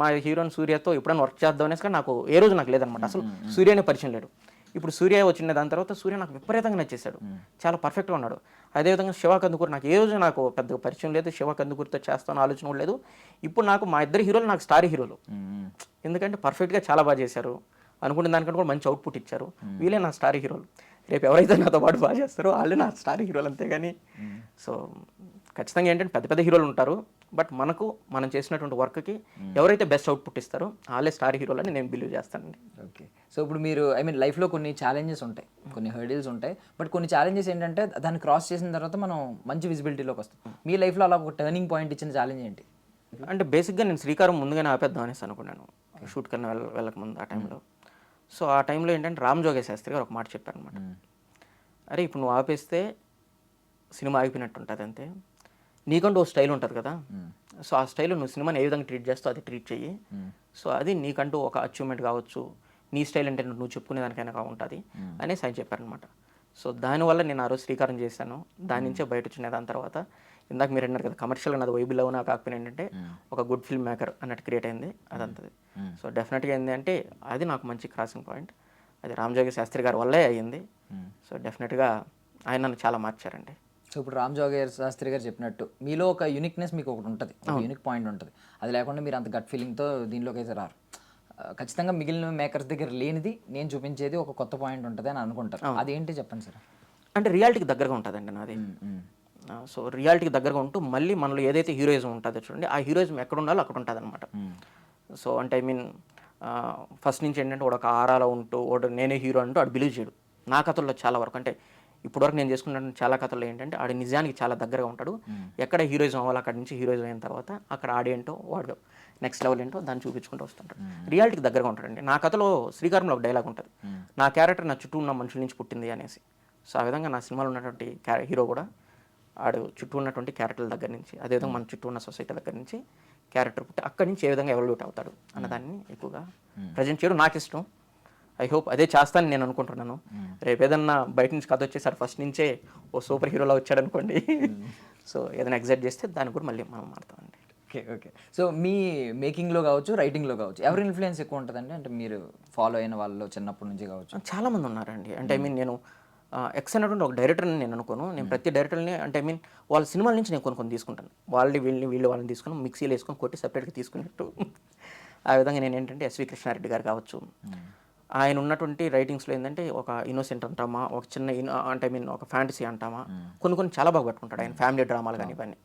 మా హీరోని సూర్యతో ఎప్పుడైనా వర్క్ చేద్దాం అనేసి కానీ నాకు ఏ రోజు నాకు లేదనమాట, అసలు సూర్యనే పరిచయం లేడు. ఇప్పుడు సూర్య వచ్చిన దాని తర్వాత సూర్య నాకు విపరీతంగా నచ్చేసాడు, చాలా పర్ఫెక్ట్గా ఉన్నాడు. అదేవిధంగా శివ కందుకూరు నాకు ఏ రోజు నాకు పెద్దగా పరిచయం లేదు, శివ కందుకూరితో చేస్తాను ఆలోచన కూడా లేదు. ఇప్పుడు నాకు మా ఇద్దరు హీరోలు నాకు స్టార్ హీరోలు, ఎందుకంటే పర్ఫెక్ట్గా చాలా బాగా చేశారు, అనుకున్న దానికంటే కూడా మంచి అవుట్పుట్ ఇచ్చారు. వీళ్ళే నా స్టార్ హీరోలు. రేపు ఎవరైతే నాతో పాటు బాగా చేస్తారో వాళ్ళే నా స్టార్ హీరోలు, అంతేగాని. సో ఖచ్చితంగా ఏంటంటే పెద్ద పెద్ద హీరోలు ఉంటారు, బట్ మనం చేసినటువంటి వర్క్కి ఎవరైతే బెస్ట్ అవుట్పుట్ ఇస్తారో వాళ్ళే స్టార్ హీరోలు అని నేను బిలీవ్ చేస్తానండి. ఓకే. సో ఇప్పుడు మీరు ఐ మీన్ లైఫ్లో కొన్ని ఛాలెంజెస్ ఉంటాయి, కొన్ని హర్డిల్స్ ఉంటాయి, బట్ కొన్ని ఛాలెంజెస్ ఏంటంటే దాన్ని క్రాస్ చేసిన తర్వాత మనం మంచి విజిబిలిటీలోకి వస్తాం. మీ లైఫ్లో అలా ఒక టర్నింగ్ పాయింట్ ఇచ్చిన ఛాలెంజ్ ఏంటి? అంటే బేసిక్గా నేను శ్రీకారం ముందుగానే ఆపేద్దాం అనేసి అనుకున్నాను, షూట్ కన్నా వెళ్ళకముందు ఆ టైంలో. సో ఆ టైంలో ఏంటంటే రామ్ జోగే శాస్త్రి గారు ఒక మాట చెప్పారు అనమాట, అరే ఇప్పుడు నువ్వు ఆపేస్తే సినిమా ఆగిపోయినట్టు ఉంటుంది, అంతే నీకంటూ ఒక స్టైల్ ఉంటుంది కదా. సో ఆ స్టైల్లో నువ్వు సినిమాని ఏ విధంగా ట్రీట్ చేస్తావు అది ట్రీట్ చెయ్యి. సో అది నీకంటూ ఒక అచీవ్మెంట్ కావచ్చు, నీ స్టైల్ అంటే నువ్వు చెప్పుకునే దానికైనా ఉంటుంది అనేసి ఆయన చెప్పారనమాట. సో దానివల్ల నేను ఆ రోజు శ్రీకారం చేశాను. దాని నుంచే బయట వచ్చిన దాని తర్వాత ఇందాక మీరు అన్నారు కదా కమర్షియల్గా నాది వైబుల్ అవునా కాకపోయినా ఏంటంటే ఒక గుడ్ ఫిల్మ్ మేకర్ అన్నట్టు క్రియేట్ అయింది అదంతది. సో డెఫినెట్గా ఏంటి అంటే అది నాకు మంచి క్రాసింగ్ పాయింట్, అది రామ్ జోగి శాస్త్రి గారి వల్లే అయ్యింది. సో డెఫినెట్గా ఆయన నన్ను చాలా మార్చారండి. సో ఇప్పుడు రామ్ జోగి శాస్త్రి గారు చెప్పినట్టు మీలో ఒక యూనిక్నెస్ మీకు ఒకటి ఉంటుంది, ఒక యూనిక్ పాయింట్ ఉంటుంది. అది లేకుండా మీరు అంత గట్ ఫీలింగ్తో దీనిలోకి అయితే రారు. ఖచ్చితంగా మిగిలిన మేకర్స్ దగ్గర లేనిది నేను చూపించేది ఒక కొత్త పాయింట్ ఉంటుంది అని అనుకుంటారు. అదేంటి చెప్పండి సార్? అంటే రియాలిటీకి దగ్గరగా ఉంటుందండి నాది. సో రియాలిటీకి దగ్గరగా ఉంటూ మళ్ళీ మనలో ఏదైతే హీరోయిజం ఉంటుందో చూడండి, ఆ హీరోయిజం ఎక్కడ ఉండాలో అక్కడ ఉంటుంది అనమాట. సో అంటే ఐ మీన్ ఫస్ట్ నుంచి ఏంటంటే ఒక ఆరాలో ఉంటూ నేనే హీరో అంటూ ఆడు బిలీవ్ చేయడు. నా కథల్లో చాలా వరకు అంటే ఇప్పటివరకు నేను చేసుకున్న చాలా కథల్లో ఏంటంటే ఆడు నిజానికి చాలా దగ్గరగా ఉంటాడు. ఎక్కడ హీరోయిజం అవ్వాలి అక్కడి నుంచి హీరోయిజం అయిన తర్వాత అక్కడ ఆడేంటో వాడు నెక్స్ట్ లెవెల్ ఏంటో దాన్ని చూపించుకుంటూ వస్తుంటాడు. రియాలిటీకి దగ్గరగా ఉంటాడండి. నా కథలో శ్రీకారంలో ఒక డైలాగ్ ఉంటుంది, నా క్యారెక్టర్ నా చుట్టూ ఉన్న మనుషుల నుంచి పుట్టింది అనేసి. సో ఆ విధంగా నా సినిమాలో ఉన్నటువంటి హీరో కూడా ఆడు చుట్టూ ఉన్నటువంటి క్యారెక్టర్ల దగ్గర నుంచి, అదేవిధంగా మన చుట్టూ ఉన్న సొసైటీ దగ్గర నుంచి క్యారెక్టర్ పుట్టి అక్కడి నుంచి ఏ విధంగా ఎవల్యూట్ అవుతాడు అన్నదాన్ని ఎక్కువగా ప్రజెంట్ చేయడం నాకు ఇష్టం. ఐ హోప్ అదే చేస్తానని నేను అనుకుంటున్నాను. రేపు ఏదన్నా బయట నుంచి కథ వచ్చేసరి ఫస్ట్ నుంచే ఓ సూపర్ హీరోలా వచ్చాడు అనుకోండి, సో ఏదైనా ఎగ్జైట్ చేస్తే దాన్ని కూడా మళ్ళీ మనం మారుతామండి. ఓకే. సో మీ మేకింగ్లో కావచ్చు, రైటింగ్లో కావచ్చు, ఎవరి ఇన్ఫ్లుయెన్స్ ఎక్కువ ఉంటుందండి? అంటే మీరు ఫాలో అయిన వాళ్ళు చిన్నప్పటి నుంచి కావచ్చు. చాలామంది ఉన్నారండి. అంటే ఐ మీన్ నేను ఎక్స్ అనేటువంటి ఒక డైరెక్టర్ని నేను అనుకోను. నేను ప్రతి డైరెక్టర్ని అంటే ఐ మీన్ వాళ్ళ సినిమాల నుంచి నేను కొన్ని తీసుకుంటాను. వాళ్ళని తీసుకుని మిక్సీలో వేసుకొని కొట్టి సపరేట్గా తీసుకున్నట్టు ఆ విధంగా నేను ఏంటంటే ఎస్వి కృష్ణారెడ్డి గారు కావచ్చు, ఆయన ఉన్నటువంటి రైటింగ్స్లో ఏంటంటే ఒక ఇన్నోసెంట్ అంటామా, ఒక చిన్న అంటే ఐ మీన్ ఒక ఫ్యాంటసీ అంటామా, కొన్ని చాలా బాగా పట్టుకుంటాడు ఆయన ఫ్యామిలీ డ్రామాలు కానీ ఇవన్నీ.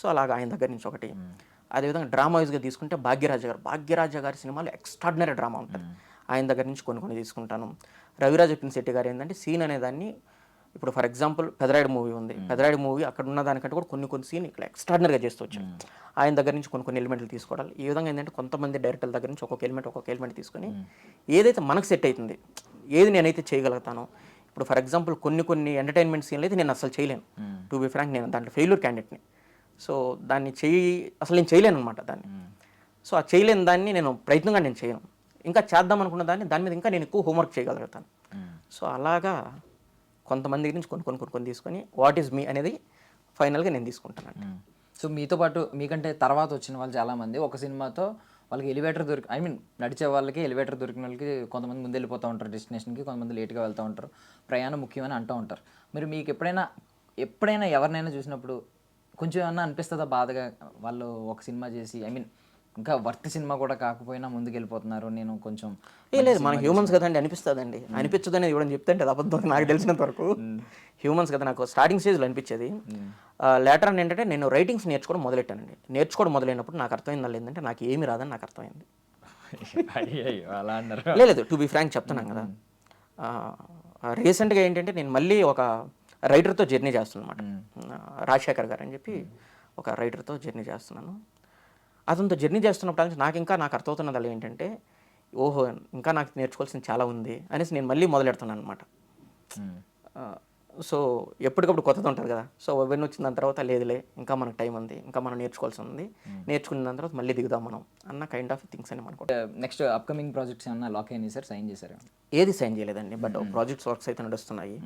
సో అలాగా ఆయన దగ్గర నుంచి ఒకటి. అదేవిధంగా డ్రామా వైజ్గా తీసుకుంటే భాగ్యరాజ గారి సినిమాలు ఎక్స్ట్రాడినరీ డ్రామా ఉంటుంది. ఆయన దగ్గర నుంచి కొన్ని తీసుకుంటాను. రవిరాజ పిన్శెట్టి గారు ఏంటంటే సీన్ అనేదాన్ని ఇప్పుడు ఫర్ ఎగ్జాంపుల్ పెదరాయుడు మూవీ ఉంది. పెదరాయుడు మూవీ అక్కడ ఉన్న దానికంటే కూడా కొన్ని సీన్ ఇక్కడ ఎక్స్ట్రాడినరీగా చేస్తూ వచ్చాడు. ఆయన దగ్గర నుంచి కొన్ని ఎలిమెంట్లు తీసుకోవడాలి. ఈ విధంగా ఏంటంటే కొంతమంది డైరెక్టర్ల దగ్గర నుంచి ఒక్కొక్క ఎలిమెంట్ తీసుకొని ఏదైతే మనకు సెట్ అవుతుంది, ఏది నేనైతే చేయగలుగుతానో. ఇప్పుడు ఫర్ ఎగ్జాంపుల్ కొన్ని ఎంటర్టైన్మెంట్ సీన్లు అయితే నేను అసలు చేయలేను. టు బి ఫ్రాంక్, నేను దాంట్లో ఫెయిల్యూర్ క్యాండిడేట్ని. సో దాన్ని అసలు నేను చేయలేను అనమాట దాన్ని. సో ఆ చేయలేని దాన్ని నేను ప్రయత్నంగా నేను చేయను. ఇంకా చేద్దాం అనుకున్న దాని మీద ఇంకా నేను ఎక్కువ హోంవర్క్ చేయగలుగుతాను. సో అలాగా కొంతమంది నుంచి కొన్ని తీసుకొని వాట్ ఈజ్ మీ అనేది ఫైనల్గా నేను తీసుకుంటాను. సో మీతో పాటు మీకంటే తర్వాత వచ్చిన వాళ్ళు చాలామంది ఒక సినిమాతో వాళ్ళకి ఎలివేటర్ నడిచే వాళ్ళకి ఎలివేటర్ దొరికిన వాళ్ళకి కొంతమంది ముందు వెళ్ళిపోతూ ఉంటారు డెస్టినేషన్కి, కొంతమంది లేట్గా వెళ్తూ ఉంటారు, ప్రయాణం ముఖ్యమని అంటూ ఉంటారు. మరి మీకు ఎప్పుడైనా ఎవరినైనా చూసినప్పుడు కొంచెం ఏమన్నా అనిపిస్తుందా బాధగా, వాళ్ళు ఒక సినిమా చేసి ఇంకా వర్త్ సినిమా కూడా కాకపోయినా ముందుకు వెళ్ళిపోతున్నారు, నేను కొంచెం లేదు మన హ్యూమన్స్ కదండి అనిపిస్తుందండి. అనిపించదు అనేది ఇవ్వడం చెప్తే అంటే అబద్ధం. నాకు తెలిసినంత వరకు హ్యూమన్స్ కదా. నాకు స్టార్టింగ్ స్టేజ్లో అనిపించేది. లేటర్ అని ఏంటంటే నేను రైటింగ్స్ నేర్చుకోవడం మొదలైనప్పుడు నాకు అర్థమైంది ఏంటంటే నాకు ఏమి రాదని నాకు అర్థమైంది. అలా అన్నారు. లేదు టు బి ఫ్రాంక్ చెప్తున్నాను కదా. రీసెంట్గా ఏంటంటే నేను మళ్ళీ ఒక రైటర్తో జర్నీ చేస్తున్నాను అనమాట. రాజశేఖర్ గారు అని చెప్పి ఒక రైటర్తో జర్నీ చేస్తున్నాను. అతనితో జర్నీ చేస్తున్నప్పుడు నాకు అర్థమవుతున్నది ఏంటంటే ఓహో ఇంకా నాకు నేర్చుకోవాల్సింది చాలా ఉంది అనేసి నేను మళ్ళీ మొదలెడుతున్నాను అనమాట. సో ఎప్పటికప్పుడు కొత్తది ఉంటుంది కదా. సో అవన్నీ వచ్చిన దాని తర్వాత లేదులే ఇంకా మనకు టైం ఉంది, ఇంకా మనం నేర్చుకోవాల్సి ఉంది, నేర్చుకున్న దాని తర్వాత మళ్ళీ దిగుదాం మనం అన్న కైండ్ ఆఫ్ థింగ్స్ అని మనకు. నెక్స్ట్ అప్కమింగ్ ప్రాజెక్ట్స్ ఏమన్నా లాక్ అయినాయి సార్, సైన్ చేశారు? ఏది సైన్ చేయలేదండి, బట్ ప్రాజెక్ట్స్ వర్క్స్ అయితే నడుస్తున్నాయి.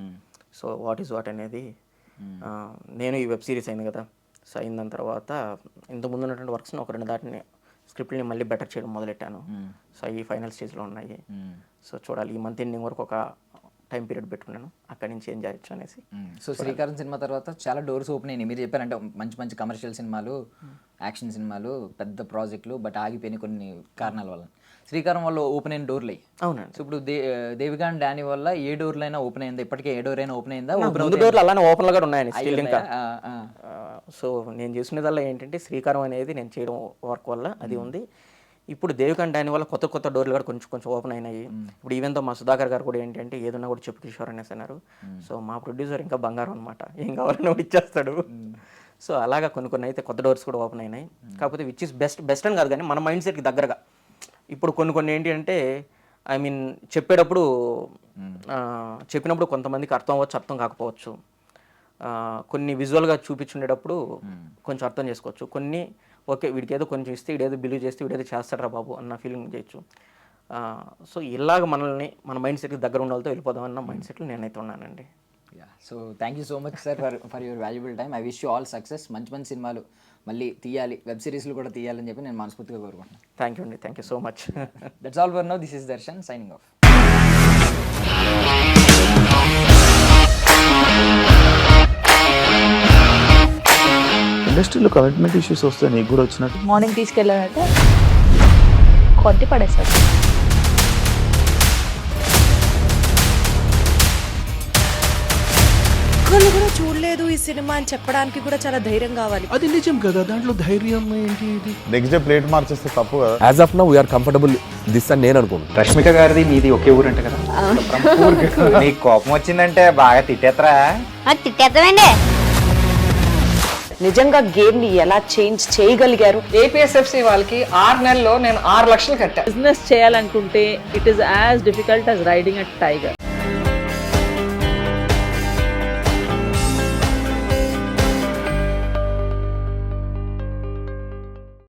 సో వాట్ అనేది నేను ఈ వెబ్ సిరీస్ అయింది కదా. సో అయిన దాని తర్వాత ఇంతకుముందు ఉన్నటువంటి వర్క్స్ని ఒక 2 దాటిని స్క్రిప్ట్ని మళ్ళీ బెటర్ చేయడం మొదలెట్టాను. సో ఈ ఫైనల్ స్టేజ్లో ఉన్నాయి. సో చూడాలి, ఈ మంత్ ఎండింగ్ వరకు ఒక టైం పీరియడ్ పెట్టుకున్నాను, అక్కడి నుంచి ఏం చేయొచ్చు అనేసి. సో శ్రీకారం సినిమా తర్వాత చాలా డోర్స్ ఓపెన్ అయినాయి. మీరు చెప్పారంటే మంచి కమర్షియల్ సినిమాలు, యాక్షన్ సినిమాలు, పెద్ద ప్రాజెక్టులు, బట్ ఆగిపోయినాయి కొన్ని కారణాల వల్ల. శ్రీకారం వల్ల ఓపెన్ అయిన డోర్లు అయ్యి. అవునండి. సో ఇప్పుడు దేవికా అండ్ డానీ వల్ల ఏ డోర్లు అయినా ఓపెన్ అయిందా? ఇప్పటికే ఏ డోర్ అయినా ఓపెన్ అయిందా? డోర్లు అలానే ఓపెన్లో కూడా ఉన్నాయండి స్టిల్ ఇంకా. సో నేను చేసినదల్లా ఏంటంటే శ్రీకారం అనేది నేను చేయడం వర్క్ వల్ల అది ఉంది. ఇప్పుడు దేవికా అండ్ డానీ వల్ల కొత్త డోర్లు కూడా కొంచెం ఓపెన్ అయినాయి. ఇప్పుడు ఈవెన్తో మా సుధాకర్ గారు కూడా ఏంటంటే ఏదన్నా కూడా చెప్పు కిషోర్ అనేసి అన్నారు. సో మా ప్రొడ్యూసర్ ఇంకా బంగారం అనమాట, ఏం కావాలని కూడా ఇచ్చేస్తాడు. సో అలాగా కొన్ని అయితే కొత్త డోర్స్ కూడా ఓపెన్ అయినాయి. కాకపోతే విచ్ ఇస్ బెస్ట్ అని కాదు కానీ మన మైండ్ సెట్కి దగ్గరగా. ఇప్పుడు కొన్ని ఏంటి అంటే ఐ మీన్ చెప్పినప్పుడు కొంతమందికి అర్థం అవ్వచ్చు, అర్థం కాకపోవచ్చు. కొన్ని విజువల్గా చూపించుండేటప్పుడు కొంచెం అర్థం చేసుకోవచ్చు. కొన్ని ఓకే వీడికి ఏదో కొంచెం ఇస్తే వీడేదో బిలీవ్ చేస్తే వీడేదో చేస్తాడరా బాబు అన్న ఫీలింగ్ చేయొచ్చు. సో ఇలాగ మన మైండ్ సెట్కి దగ్గర ఉన్న వాళ్ళతో వెళ్ళిపోదాం అన్న మైండ్ సెట్లో నేనైతే ఉన్నానండి. So thank you so much sir for your valuable time. I wish you all success. మంచి సినిమాలు మళ్ళీ తీయాలి, వెబ్ సిరీస్లు కూడా తీయాలని చెప్పి నేను మనస్ఫూర్తిగా కోరుకుంటున్నాను. థ్యాంక్ యూ అండి, thank you so much. That's all for now. This is Darshan signing off. ఇండస్ట్రీలో కమిట్మెంట్ ఇష్యూస్ వస్తే నీకు కూడా వచ్చినట్టు మార్నింగ్ తీసుకెళ్ళాలంటే కొద్ది పడేసాడు. ఒక్కళ్ళు కూడా చూడలేదు ఈ సినిమా అని చెప్పడానికి కూడా చాలా ధైర్యం కావాలి. అది నిజం కదా, దాంట్లో ధైర్యం ఏంటి? ఇది నెక్స్ట్ డే ప్లేట్ మార్చేస్తే తప్పు కదా. As of now we are comfortable this అని నేను అనుకుంటున్నాను. రష్మిక గారిది మీది ఒకే ఊరంట కదా. నీకు కోపం వచ్చిందంటే బాగా తిట్టేత్తరా? తిట్టేద్దామండి. నిజంగా గేమ్ ని ఎలా చేంజ్ చేయగలిగారు? ఏపీఎస్ఎఫ్సి వాళ్ళకి 6 నెలల్లో నేను 6 లక్షలు కట్టా. బిజినెస్ చేయాలనుకుంటే it is as difficult as riding a tiger.